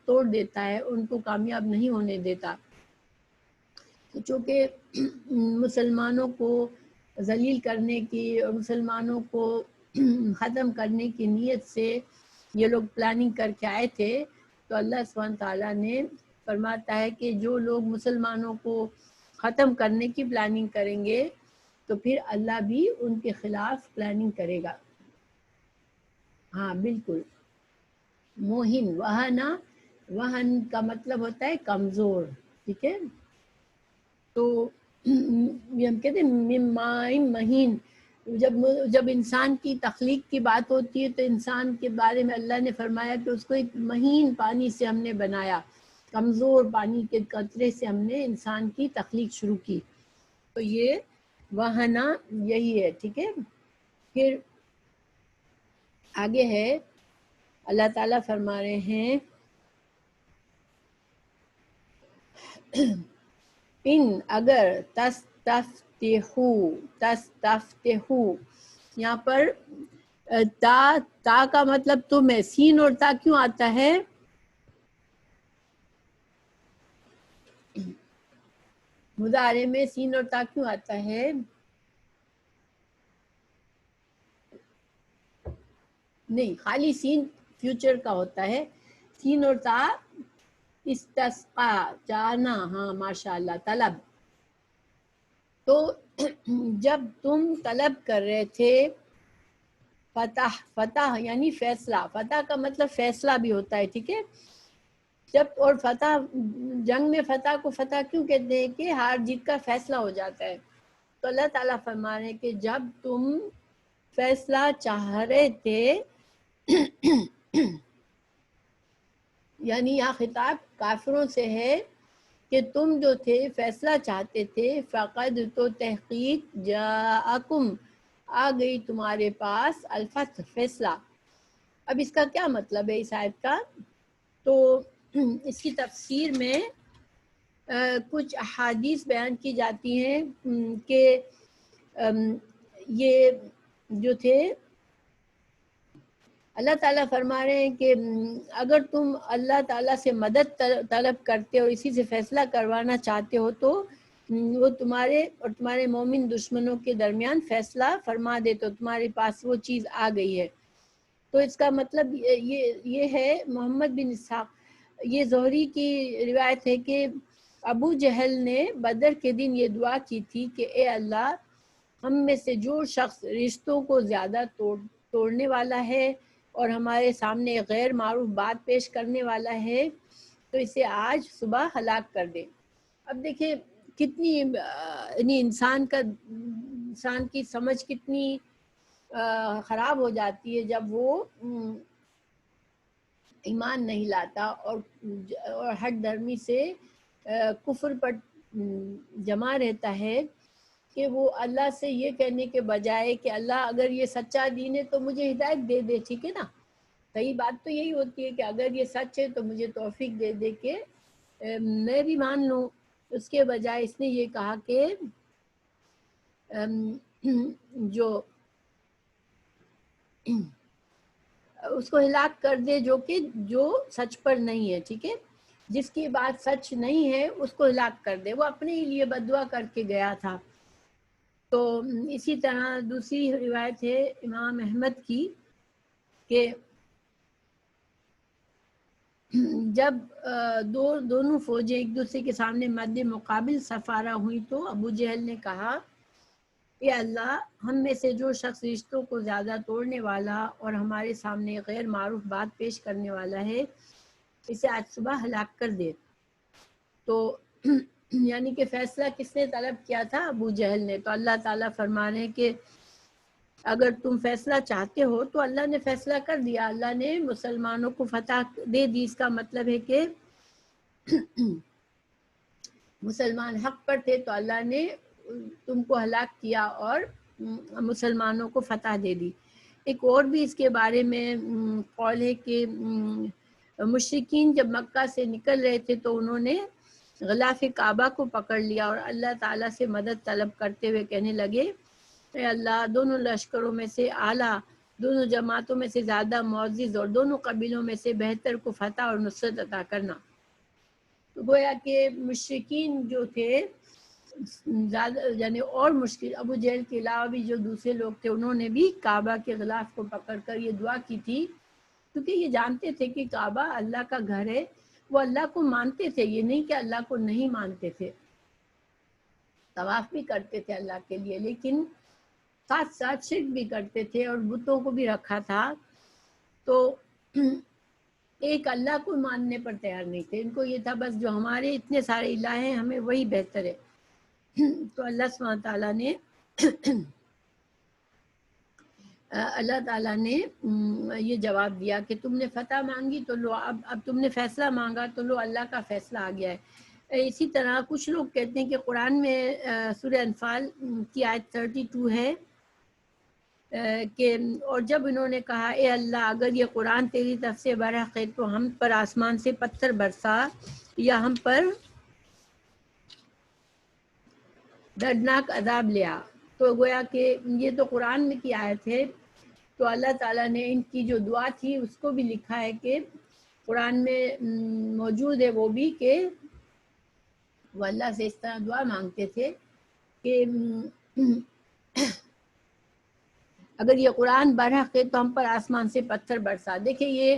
S1: توڑ دیتا ہے، ان کو کامیاب نہیں ہونے دیتا۔ چونکہ مسلمانوں کو ذلیل کرنے کی اور مسلمانوں کو ختم کرنے کی نیت سے یہ لوگ پلاننگ کر کے آئے تھے، تو اللہ سبحانہ تعالیٰ نے فرماتا ہے کہ جو لوگ مسلمانوں کو ختم کرنے کی پلاننگ کریں گے تو پھر اللہ بھی ان کے خلاف پلاننگ کرے گا۔ ہاں بالکل، موہن، وہن کا مطلب ہوتا ہے کمزور، ٹھیک ہے، تو یہ ہم کہتے ہیں مائن مہین، جب انسان کی تخلیق کی بات ہوتی ہے تو انسان کے بارے میں اللہ نے فرمایا کہ اس کو ایک مہین پانی سے ہم نے بنایا، کمزور پانی کے قطرے سے ہم نے انسان کی تخلیق شروع کی، تو یہ وہنا یہی ہے، ٹھیک ہے۔ پھر آگے ہے اللہ تعالیٰ فرما رہے ہیں ان اگر تستفتحو، یہاں پر تا کا مطلب تو میں، سین اور تا کیوں آتا ہے؟ مضارع میں سین اور تا کیوں آتا ہے؟ نہیں، خالی سین فیوچر کا ہوتا ہے، سین اور تا استسقا چاہنا، ہاں ماشاء اللہ، طلب. تو جب تم طلب کر رہے تھے فتح، فتح یعنی فیصلہ، فتح کا مطلب فیصلہ بھی ہوتا ہے، ٹھیک ہے. جب اور فتح، جنگ میں فتح کو فتح کیوں کہتے ہیں؟ کہ ہار جیت کا فیصلہ ہو جاتا ہے. تو اللہ تعالیٰ فرما رہے ہیں کہ جب تم فیصلہ چاہ رہے تھے یعنی یہاں خطاب کافروں سے ہے کہ تم جو تھے فیصلہ چاہتے تھے، فقد تو تحقیق جاءکم آ گئی تمہارے پاس الفتح، فیصلہ. اب اس کا کیا مطلب ہے اس آیت کا؟ تو اس کی تفسیر میں کچھ احادیث بیان کی جاتی ہیں کہ یہ جو تھے اللہ تعالیٰ فرما رہے ہیں کہ اگر تم اللہ تعالیٰ سے مدد طلب کرتے اور اسی سے فیصلہ کروانا چاہتے ہو تو وہ تمہارے اور تمہارے مومن دشمنوں کے درمیان فیصلہ فرما دے، تو تمہارے پاس وہ چیز آ گئی ہے. تو اس کا مطلب یہ ہے، محمد بن اسحاق، یہ زہری کی روایت ہے کہ ابو جہل نے بدر کے دن یہ دعا کی تھی کہ اے اللہ، ہم میں سے جو شخص رشتوں کو زیادہ توڑنے والا ہے اور ہمارے سامنے غیر معروف بات پیش کرنے والا ہے تو اسے آج صبح ہلاک کر دے. اب دیکھیں کتنی یعنی انسان کی سمجھ کتنی خراب ہو جاتی ہے جب وہ ایمان نہیں لاتا اور ہٹ درمی سے کفر پر جمع رہتا ہے، کہ وہ اللہ سے یہ کہنے کے بجائے کہ اللہ اگر یہ سچا دین ہے تو مجھے ہدایت دے دے، ٹھیک ہے نا. صحیح بات تو یہی ہوتی ہے کہ اگر یہ سچ ہے تو مجھے توفیق دے دے کہ میں بھی مان لوں. اس کے بجائے اس نے یہ کہا کہ جو اس کو ہلاک کر دے جو سچ پر نہیں ہے، ٹھیک ہے، جس کی بات سچ نہیں ہے اس کو ہلاک کر دے. وہ اپنے ہی لیے بددعا کر کے گیا تھا. تو اسی طرح دوسری روایت ہے امام احمد کی کہ جب دونوں فوجیں ایک دوسرے کے سامنے مد مقابل سفارہ ہوئی تو ابو جہل نے کہا اے اللہ، ہم میں سے جو شخص رشتوں کو زیادہ توڑنے والا اور ہمارے سامنے غیر معروف بات پیش کرنے والا ہے اسے آج صبح ہلاک کر دے. تو یعنی کہ فیصلہ کس نے طلب کیا تھا؟ ابو جہل نے. تو اللہ تعالیٰ فرما رہے ہیں کہ اگر تم فیصلہ چاہتے ہو تو اللہ نے فیصلہ کر دیا، اللہ نے مسلمانوں کو فتح دے دی. اس کا مطلب ہے کہ مسلمان حق پر تھے تو اللہ نے تم کو ہلاک کیا اور مسلمانوں کو فتح دے دی. ایک اور بھی اس کے بارے میں قول ہے کہ مشرکین جب مکہ سے نکل رہے تھے تو انہوں نے غلاف کعبہ کو پکڑ لیا اور اللہ تعالیٰ سے مدد طلب کرتے ہوئے کہنے لگے اے اللہ، دونوں لشکروں میں سے اعلیٰ، دونوں جماعتوں میں سے زیادہ معزز اور دونوں قبیلوں میں سے بہتر کو فتح اور نصرت عطا کرنا. تو گویا کہ مشرکین جو تھے زیادہ یعنی اور مشکل، ابو جہل کے علاوہ بھی جو دوسرے لوگ تھے انہوں نے بھی کعبہ کے غلاف کو پکڑ کر یہ دعا کی تھی، کیونکہ یہ جانتے تھے کہ کعبہ اللہ کا گھر ہے. وہ اللہ کو مانتے تھے، یہ نہیں کہ اللہ کو نہیں مانتے تھے، طواف بھی کرتے تھے اللہ کے لیے، لیکن ساتھ ساتھ شرک بھی کرتے تھے اور بتوں کو بھی رکھا تھا. تو ایک اللہ کو ماننے پر تیار نہیں تھے. ان کو یہ تھا بس جو ہمارے اتنے سارے الہ ہیں ہمیں وہی بہتر ہے. تو اللہ تعالیٰ نے یہ جواب دیا کہ تم نے فتح مانگی تو لو، اب تم نے فیصلہ مانگا تو لو، اللہ کا فیصلہ آ گیا ہے. اسی طرح کچھ لوگ کہتے ہیں کہ قرآن میں سورہ انفال کی آیت 32 ہے کہ اور جب انہوں نے کہا اے اللہ، اگر یہ قرآن تیری طرف سے برحق ہے تو ہم پر آسمان سے پتھر برسا یا ہم پر دردناک عذاب لیا. تو گویا کہ یہ تو قرآن میں کی آیت ہے. تو اللہ تعالیٰ نے ان کی جو دعا تھی اس کو بھی لکھا ہے کہ قرآن میں موجود ہے وہ بھی، کہ وہ اللہ سے اس طرح دعا مانگتے تھے کہ اگر یہ قرآن برحق ہے تو ہم پر آسمان سے پتھر برسا. دیکھیں یہ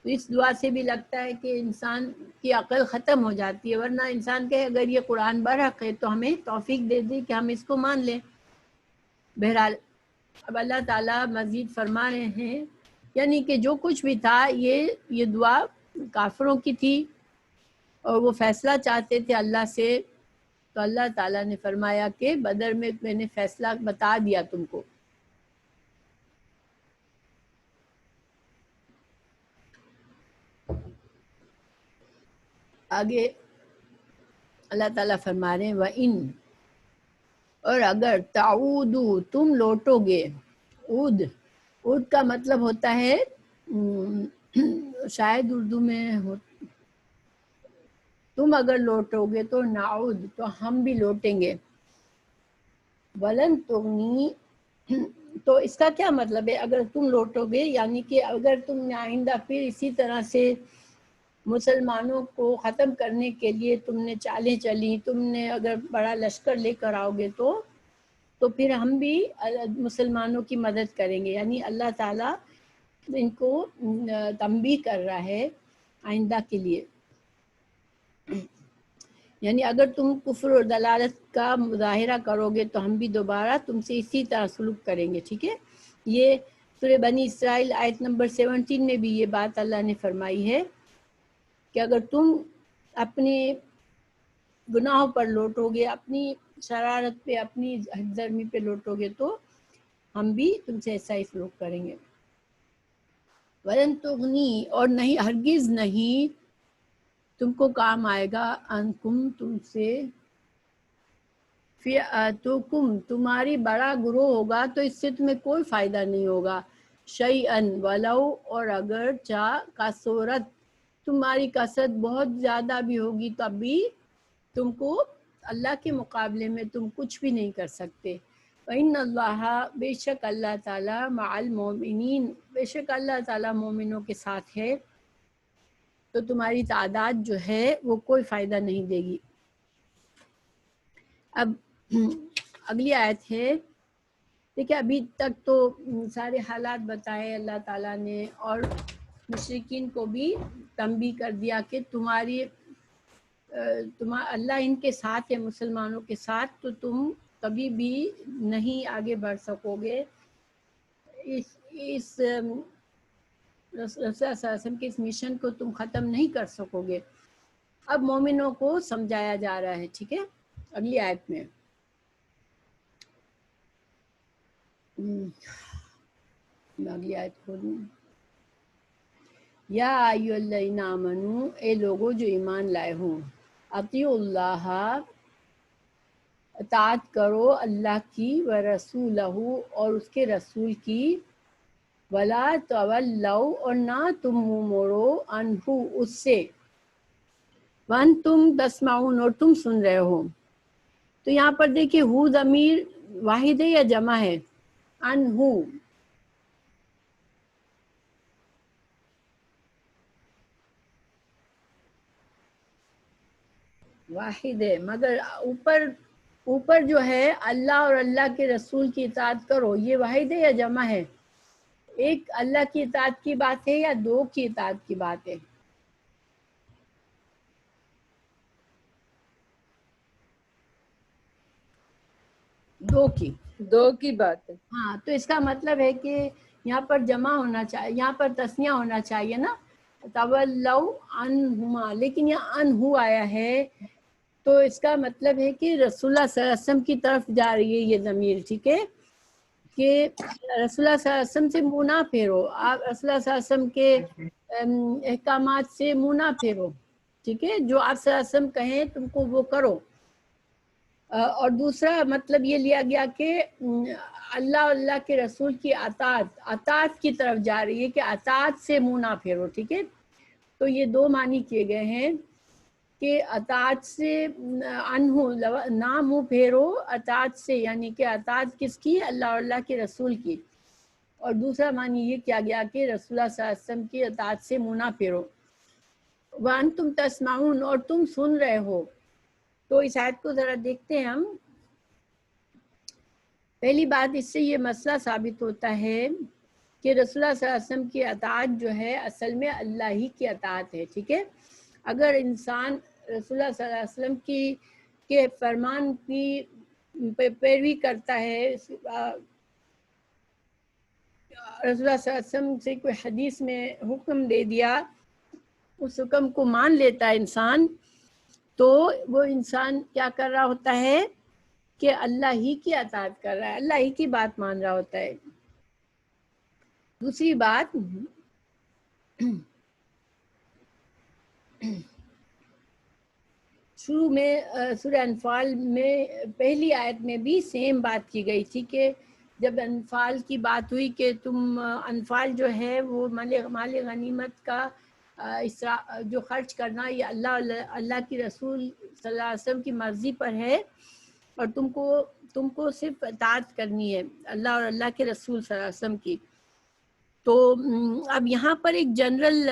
S1: تو اس دعا سے بھی لگتا ہے کہ انسان کی عقل ختم ہو جاتی ہے، ورنہ انسان کہے اگر یہ قرآن برحق ہے تو ہمیں توفیق دے دے کہ ہم اس کو مان لیں۔ بہرحال اب اللہ تعالیٰ مزید فرما رہے ہیں، یعنی کہ جو کچھ بھی تھا یہ دعا کافروں کی تھی اور وہ فیصلہ چاہتے تھے اللہ سے، تو اللہ تعالیٰ نے فرمایا کہ بدر میں نے فیصلہ بتا دیا تم کو۔ آگے اللہ تعالیٰ فرما رہے ہیں وَإِن، اور اگر تعودو تم لوٹو گے، عود کا مطلب ہوتا ہے شاید اردو میں تم اگر لوٹو گے تو نعود، تو ہم بھی لوٹیں گے۔ ولن تغنی، تو اس کا کیا مطلب ہے اگر تم لوٹو گے، یعنی کہ اگر تم نے آئندہ پھر اسی طرح سے مسلمانوں کو ختم کرنے کے لیے تم نے چالیں چلی، تم نے اگر بڑا لشکر لے کر آؤ گے تو پھر ہم بھی مسلمانوں کی مدد کریں گے، یعنی اللہ تعالیٰ ان کو تنبیہ کر رہا ہے آئندہ کے لیے، یعنی اگر تم کفر اور دلالت کا مظاہرہ کرو گے تو ہم بھی دوبارہ تم سے اسی طرح سلوک کریں گے، ٹھیک ہے۔ یہ سورہ بنی اسرائیل آیت نمبر 17 میں بھی یہ بات اللہ نے فرمائی ہے کہ اگر تم اپنے گناہوں پر لوٹو گے، اپنی شرارت پہ، اپنی حد درمی پہ لوٹو گے تو ہم بھی تم سے ایسا ہی سلوک کریں گے۔ وَلَن تُغْنِي، اور نہیں ہرگز نہیں تم کو کام آئے گا، انکم تم سے، فئتکم تمہاری بڑا گروہ ہوگا تو اس سے تمہیں کوئی فائدہ نہیں ہوگا، شیئن ولو، اور اگر چاہ کثرت تمہاری کثرت بہت زیادہ بھی ہوگی تو اب بھی تم کو اللہ کے مقابلے میں تم کچھ بھی نہیں کر سکتے۔ وَإِنَّ اللَّهَ، بے شک اللہ تعالیٰ، مع المؤمنین، بے شک اللہ تعالیٰ مومنوں کے ساتھ ہے، تو تمہاری تعداد جو ہے وہ کوئی فائدہ نہیں دے گی۔ اب اگلی آیت ہے، دیکھیں ابھی تک تو سارے حالات بتائے اللہ تعالیٰ نے، اور مشرکین کو بھی تنبیہ کر دیا کہ اللہ ان کے ساتھ ہے، مسلمانوں کے ساتھ، تو تم کبھی بھی نہیں آگے بڑھ سکو گے، اس رسول اللہ صلی اللہ علیہ وسلم کے اس مشن کو تم ختم نہیں کر سکو گے۔ اب مومنوں کو سمجھایا جا رہا ہے، ٹھیک ہے، اگلی آیت میں۔ اگلی آیت کھولوں، یا ایھا الذین آمنوا، اے لوگوں جو ایمان لائے ہوں، اطیعوا اللہ، اطاعت کرو اللہ کی، ورسولہ، اور اس کے رسول کی، ولا تولوا، اور نہ تم منہ موڑو، عنہ، اس سے، وانتم تسمعون، اور تم سن رہے ہو۔ تو یہاں پر دیکھیے ہو ضمیر واحد ہے یا جمع ہے؟ عنہ، واحد ہے، مگر اوپر جو ہے اللہ اور اللہ کے رسول کی اطاعت کرو، یہ واحد ہے یا جمع ہے؟ ایک اللہ کی اطاعت کی بات ہے یا دو کی اطاعت کی بات ہے؟
S2: دو کی بات ہے۔
S1: ہاں، تو اس کا مطلب ہے کہ یہاں پر جمع ہونا چاہیے، یہاں پر تثنیہ ہونا چاہیے نا، تولوا عنہما، لیکن یہاں عنہ آیا ہے، تو اس کا مطلب ہے کہ رسول اللہ صلی اللہ علیہ وسلم کی طرف جا رہی ہے یہ ضمیر، ٹھیک ہے، کہ رسول اللہ صلی اللہ علیہ وسلم سے منہ نہ پھیرو، آپ رسول اللہ صلی اللہ علیہ وسلم کے احکامات سے منہ نہ پھیرو، ٹھیک ہے، جو آپ صلی اللہ علیہ وسلم کہیں تم کو وہ کرو۔ اور دوسرا مطلب یہ لیا گیا کہ اللہ اور اللہ کے رسول کی اطاعت کی طرف جا رہی ہے، کہ اطاعت سے منہ نہ پھیرو، ٹھیک ہے، تو یہ دو معنی کیے گئے ہیں کہ اطاعت سے عنہ، نہ منہ پھیرو اطاعت سے، یعنی کہ اطاعت کس کی؟ اللہ اور اللہ کے رسول کی، اور دوسرا معنی یہ کیا گیا کہ رسول اللہ صلی اللہ علیہ وسلم کی اطاعت سے منہ نہ پھیرو۔ وانتم تسمعون، اور تم سن رہے ہو۔ تو اس آیت کو ذرا دیکھتے ہیں ہم۔ پہلی بات اس سے یہ مسئلہ ثابت ہوتا ہے کہ رسول اللہ صلی اللہ علیہ وسلم کی اطاعت جو ہے اصل میں اللہ ہی کی اطاعت ہے، ٹھیک ہے۔ اگر انسان رسول اللہ صلی اللہ علیہ وسلم کے فرمان کی پیروی کرتا ہے، رسول اللہ صلی اللہ علیہ وسلم سے کوئی حدیث میں حکم دے دیا، اس حکم کو مان لیتا ہے انسان، تو وہ انسان کیا کر رہا ہوتا ہے کہ اللہ ہی کی اطاعت کر رہا ہے، اللہ ہی کی بات مان رہا ہوتا ہے۔ دوسری بات، شروع میں سورہ انفال میں پہلی آیت میں بھی سیم بات کی گئی تھی کہ جب انفال کی بات ہوئی کہ تم انفال جو ہے وہ مال غنیمت کا جو خرچ کرنا یہ اللہ کی رسول صلی اللہ علیہ وسلم کی مرضی پر ہے، اور تم کو صرف اطاعت کرنی ہے اللہ اور اللہ کے رسول صلی اللہ علیہ وسلم کی۔ تو اب یہاں پر ایک جنرل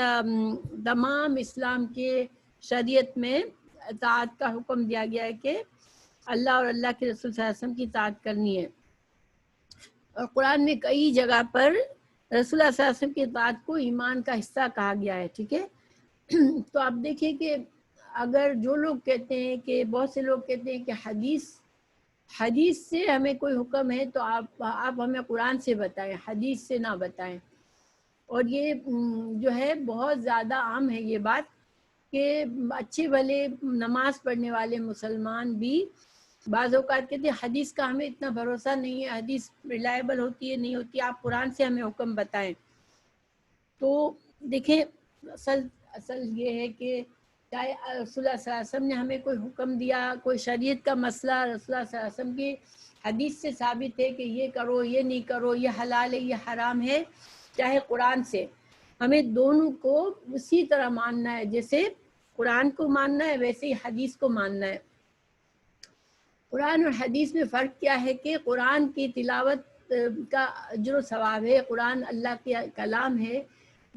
S1: تمام اسلام کے شریعت میں اطاعت کا حکم دیا گیا ہے کہ اللہ اور اللہ کے رسول صلی اللہ علیہ وسلم کی اطاعت کرنی ہے، اور قرآن میں کئی جگہ پر رسول اللہ صلی اللہ علیہ وسلم کی اطاعت کو ایمان کا حصہ کہا گیا ہے، ٹھیک ہے۔ تو آپ دیکھیں کہ اگر جو لوگ کہتے ہیں کہ بہت سے لوگ کہتے ہیں کہ حدیث سے ہمیں کوئی حکم ہے تو آپ ہمیں قرآن سے بتائیں، حدیث سے نہ بتائیں، اور یہ جو ہے بہت زیادہ عام ہے یہ بات کہ اچھے بھلے نماز پڑھنے والے مسلمان بھی بعض اوقات کہتے ہیں حدیث کا ہمیں اتنا بھروسہ نہیں ہے، حدیث ریلائبل ہوتی ہے نہیں ہوتی، آپ قرآن سے ہمیں حکم بتائیں۔ تو دیکھیں اصل یہ ہے کہ چاہے رسول اللہ صلی اللہ علیہ وسلم نے ہمیں کوئی حکم دیا، کوئی شریعت کا مسئلہ رسول اللہ صلی اللہ علیہ وسلم کی حدیث سے ثابت ہے کہ یہ کرو یہ نہیں کرو، یہ حلال ہے یہ حرام ہے، چاہے قرآن سے، ہمیں دونوں کو اسی طرح ماننا ہے، جیسے قرآن کو ماننا ہے ویسے ہی حدیث کو ماننا ہے۔ قرآن اور حدیث میں فرق کیا ہے کہ قرآن کی تلاوت کا اجر و ثواب ہے، قرآن اللہ کا کلام ہے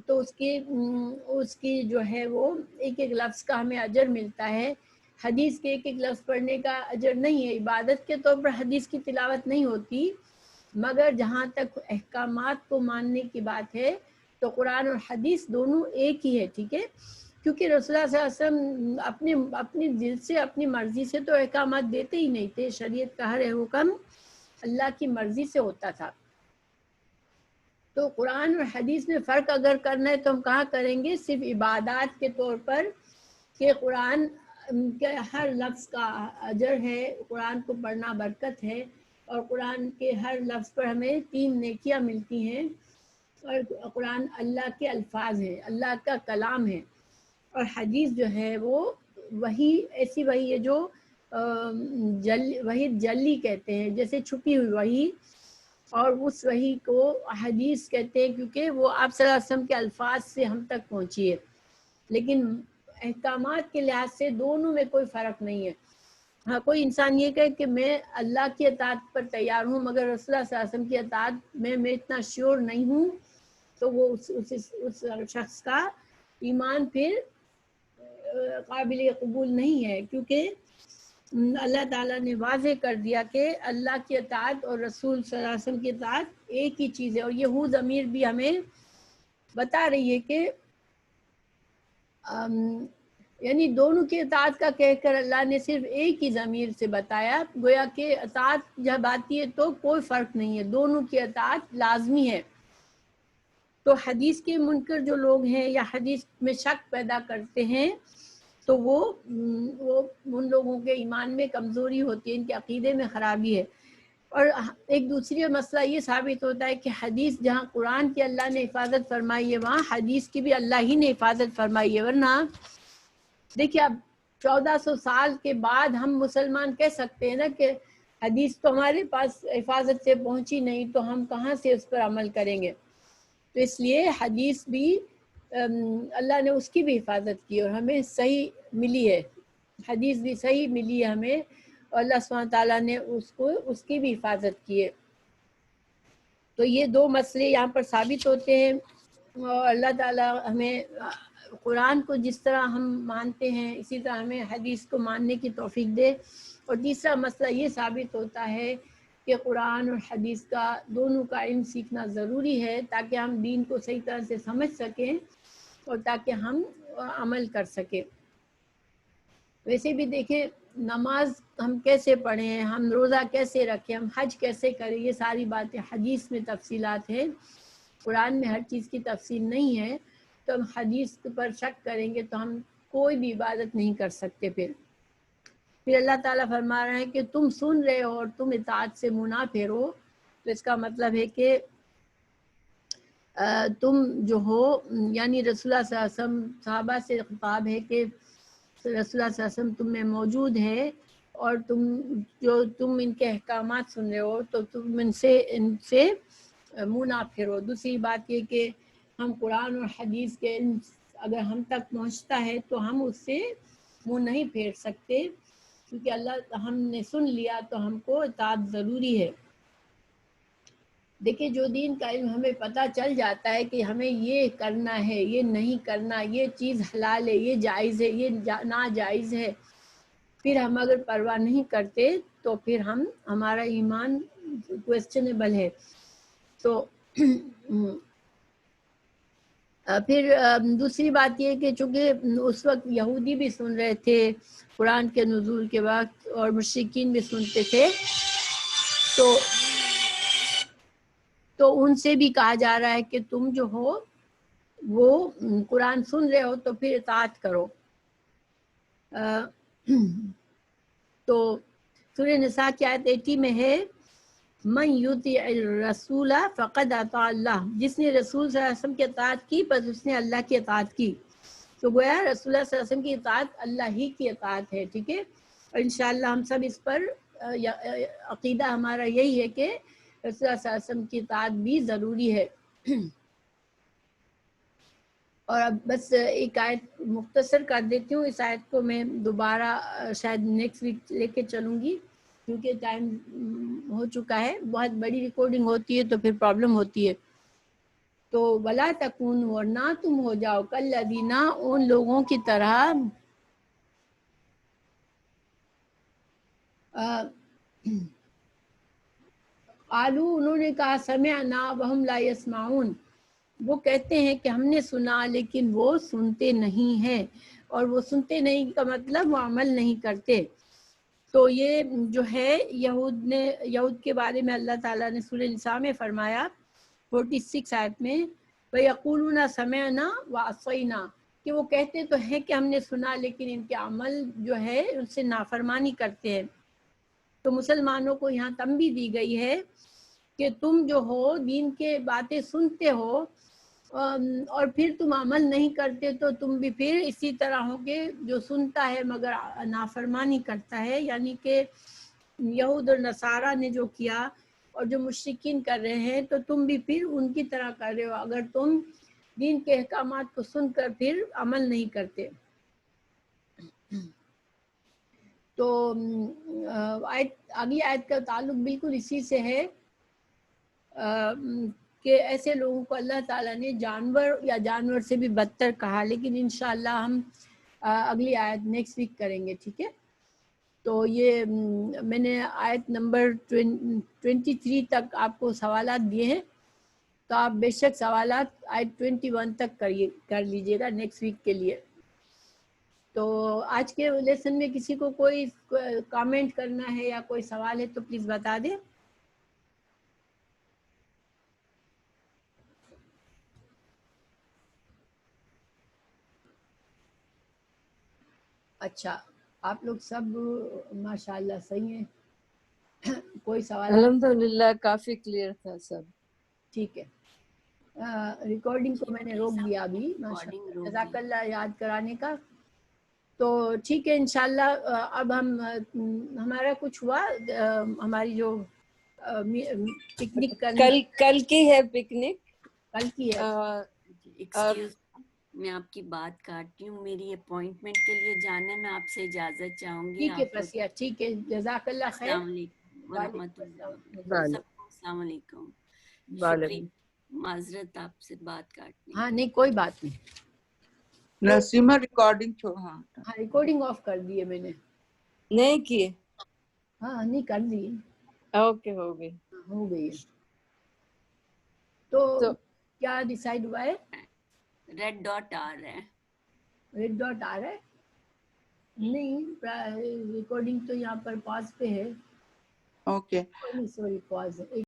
S1: تو اس کی جو ہے وہ ایک ایک لفظ کا ہمیں اجر ملتا ہے، حدیث کے ایک ایک لفظ پڑھنے کا اجر نہیں ہے۔ عبادت کے طور پر حدیث کی تلاوت نہیں ہوتی، مگر جہاں تک احکامات کو ماننے کی بات ہے تو قرآن اور حدیث دونوں ایک ہی ہے، ٹھیک ہے۔ کیونکہ رسول اللہ صلی اللہ علیہ وسلم اپنی دل سے اپنی مرضی سے تو احکامات دیتے ہی نہیں تھے، شریعت کا ہر حکم اللہ کی مرضی سے ہوتا تھا۔ تو قرآن اور حدیث میں فرق اگر کرنا ہے تو ہم کہاں کریں گے؟ صرف عبادات کے طور پر کہ قرآن کے ہر لفظ کا اجر ہے، قرآن کو پڑھنا برکت ہے، اور قرآن کے ہر لفظ پر ہمیں 3 نیکیاں ملتی ہیں، اور قرآن اللہ کے الفاظ ہیں، اللہ کا کلام ہے، اور حدیث جو ہے وہ وہی ایسی وہی ہے جو وہی جلی کہتے ہیں، جیسے چھپی ہوئی وہی، اور اس وحی کو حدیث کہتے ہیں کیونکہ وہ آپ صلی اللہ علیہ وسلم کے الفاظ سے ہم تک پہنچی ہے، لیکن احکامات کے لحاظ سے دونوں میں کوئی فرق نہیں ہے۔ ہاں، کوئی انسان یہ کہے کہ میں اللہ کی اطاعت پر تیار ہوں مگر رسول اللہ صلی اللہ علیہ وسلم کی اطاعت میں اتنا شیور نہیں ہوں، تو وہ اس شخص کا ایمان پھر قابل قبول نہیں ہے، کیونکہ اللہ تعالیٰ نے واضح کر دیا کہ اللہ کی اطاعت اور رسول صلی اللہ علیہ وسلم کی اطاعت ایک ہی چیز ہے، اور یہ ضمیر بھی ہمیں بتا رہی ہے کہ یعنی دونوں کی اطاعت کا کہہ کر اللہ نے صرف ایک ہی ضمیر سے بتایا، گویا کہ اطاعت جب آتی ہے تو کوئی فرق نہیں ہے، دونوں کی اطاعت لازمی ہے۔ تو حدیث کے منکر جو لوگ ہیں یا حدیث میں شک پیدا کرتے ہیں تو وہ ان لوگوں کے ایمان میں کمزوری ہوتی ہے، ان کے عقیدے میں خرابی ہے۔ اور ایک دوسری مسئلہ یہ ثابت ہوتا ہے کہ حدیث جہاں قرآن کی اللہ نے حفاظت فرمائی ہے وہاں حدیث کی بھی اللہ ہی نے حفاظت فرمائی ہے، ورنہ دیکھیے اب 1400 سال کے بعد ہم مسلمان کہہ سکتے ہیں نا کہ حدیث تو ہمارے پاس حفاظت سے پہنچی نہیں تو ہم کہاں سے اس پر عمل کریں گے؟ تو اس لیے حدیث بھی اللہ نے اس کی بھی حفاظت کی اور ہمیں صحیح ملی ہے، حدیث بھی صحیح ملی ہے ہمیں، اور اللہ سبحانہ تعالیٰ نے اس کی بھی حفاظت کی ہے۔ تو یہ 2 مسئلے یہاں پر ثابت ہوتے ہیں، اور اللہ تعالیٰ ہمیں قرآن کو جس طرح ہم مانتے ہیں اسی طرح ہمیں حدیث کو ماننے کی توفیق دے۔ اور تیسرا مسئلہ یہ ثابت ہوتا ہے کہ قرآن اور حدیث کا دونوں کا علم سیکھنا ضروری ہے تاکہ ہم دین کو صحیح طرح سے سمجھ سکیں اور تاکہ ہم عمل کر سکیں. ویسے بھی دیکھیں نماز ہم کیسے پڑھیں، ہم روزہ کیسے رکھیں، ہم حج کیسے کریں، یہ ساری باتیں حدیث میں تفصیلات ہیں. قرآن میں ہر چیز کی تفصیل نہیں ہے، تو ہم حدیث پر شک کریں گے تو ہم کوئی بھی عبادت نہیں کر سکتے. پھر اللہ تعالیٰ فرما رہے ہیں کہ تم سن رہے ہو اور تم اطاعت سے منہ نہ پھیرو، تو اس کا مطلب ہے کہ تم جو ہو، یعنی رسول اللہ صلی اللہ علیہ وسلم صحابہ سے خطاب ہے کہ رسول اللہ صلی اللہ علیہ وسلم تم میں موجود ہے اور تم ان کے احکامات سن رہے ہو تو تم ان سے منہ نہ پھیرو. دوسری بات یہ کہ ہم قرآن اور حدیث کے علم اگر ہم تک پہنچتا ہے تو ہم اس سے منہ نہیں پھیر سکتے، کیونکہ اللہ ہم نے سن لیا تو ہم کو اطاعت ضروری ہے. دیکھیں جو دین کا علم ہمیں پتہ چل جاتا ہے کہ ہمیں یہ کرنا ہے، یہ نہیں کرنا، یہ چیز حلال ہے، یہ جائز ہے، یہ ناجائز ہے، پھر ہم اگر پرواہ نہیں کرتے تو پھر ہمارا ایمان کویسچنیبل ہے. تو پھر دوسری بات یہ کہ چونکہ اس وقت یہودی بھی سن رہے تھے قرآن کے نزول کے وقت اور مشرکین بھی سنتے تھے، تو ان سے بھی کہا جا رہا ہے کہ تم جو ہو وہ قرآن سن رہے ہو تو پھر اطاعت کرو. تو سورہ نساء کی آیت 80 میں ہے من یطیع الرسول فقد اطاع اللہ، جس نے رسول صلی اللہ علیہ وسلم کی اطاعت کی بس اس نے اللہ کی اطاعت کی. تو گویا رسول اللہ صلی اللہ علیہ وسلم کی اطاعت اللہ ہی کی اطاعت ہے. ٹھیک ہے، اور انشاءاللہ ہم سب اس پر عقیدہ ہمارا یہی ہے کہ رسول اللہ صلی اللہ علیہ وسلم کی اطاعت بھی ضروری ہے. اور اب بس ایک آیت مختصر کر دیتی ہوں، اس آیت کو میں دوبارہ شاید نیکسٹ ویک لے کے چلوں گی کیونکہ ٹائم ہو چکا ہے. بہت بڑی ریکارڈنگ ہوتی ہے تو پھر پرابلم ہوتی ہے. تو ولا تکونوا، اور نہ تم ہو جاؤ کالذین، ان لوگوں کی طرح قالوا، انہوں نے کہا سمعنا وہم لا یسمعون، وہ کہتے ہیں کہ ہم نے سنا لیکن وہ سنتے نہیں ہیں، اور وہ سنتے نہیں کا مطلب وہ عمل نہیں کرتے. تو یہ جو ہے یہود کے بارے میں اللہ تعالیٰ نے سورہ نساء میں فرمایا 46 آیت میں وَيَقُولُونَ سَمِعْنَا وَعَصَيْنَا، کہ وہ کہتے تو ہیں کہ ہم نے سنا لیکن ان کے عمل جو ہے ان سے نافرمانی کرتے ہیں. تو مسلمانوں کو یہاں تنبیہ دی گئی ہے کہ تم جو ہو دین کے باتیں سنتے ہو اور پھر تم عمل نہیں کرتے تو تم بھی پھر اسی طرح ہو کہ جو سنتا ہے مگر نافرمانی کرتا ہے. یعنی کہ یہود اور نصارہ نے جو کیا اور جو مشرکین کر رہے ہیں تو تم بھی پھر ان کی طرح کر رہے ہو اگر تم دین کے احکامات کو سن کر پھر عمل نہیں کرتے. تو اگلی آیت کا تعلق بالکل اسی سے ہے کہ ایسے لوگوں کو اللہ تعالیٰ نے جانور سے بھی بدتر کہا، لیکن انشاءاللہ ہم اگلی آیت نیکسٹ ویک کریں گے. ٹھیک ہے، تو یہ میں نے آیت نمبر 23 تک آپ کو سوالات دیے ہیں، تو آپ بے شک سوالات آیت 21 تک کر لیجئے گا نیکسٹ ویک کے لیے. تو آج کے لیسن میں کسی کو کوئی کامنٹ کرنا ہے یا کوئی سوال ہے تو پلیز بتا دیں. اچھا، آپ لوگ سب ماشاءاللہ صحیح ہیں. کوئی سوال؟
S2: الحمدللہ کافی کلیئر تھا سب. ٹھیک ہے،
S1: ریکارڈنگ کو میں نے روک دیا ابھی. ماشاءاللہ، جزاک اللہ یاد کرانے کا. تو ٹھیک ہے انشاءاللہ اب ہمارا کچھ ہوا، ہماری جو پکنک
S2: کل کی ہے پکنک،
S1: کل کی ہے.
S3: ایکسکیوز میں آپ کی بات کاٹتی ہوں، میری اپوائنٹمنٹ کے لیے جانا ہے، میں آپ سے اجازت چاہوں گی.
S1: ٹھیک ہے پسیا، ٹھیک ہے، جزاک اللہ خیر.
S3: السلام علیکم ورحمۃ اللہ. السلام علیکم، شکریہ، معذرت آپ سے بات کاٹنے.
S1: ہاں نہیں کوئی بات نہیں.
S4: نسیمہ ریکارڈنگ چھوڑ. ہاں
S1: ریکارڈنگ آف کر دی ہے میں نے.
S2: نہیں کیے؟
S1: ہاں نہیں کر دی.
S2: اوکے ہو گئی.
S1: ہو گئی ہے. تو
S2: تو
S1: کیا ڈیسائیڈ ہوا ہے؟
S3: ریڈ ڈاٹ آ رہا ہے.
S1: ریڈ ڈاٹ آ رہا ہے نہیں، ریکارڈنگ تو یہاں پر پاز پہ ہے.
S4: اوکے
S1: سوری پاز ہے.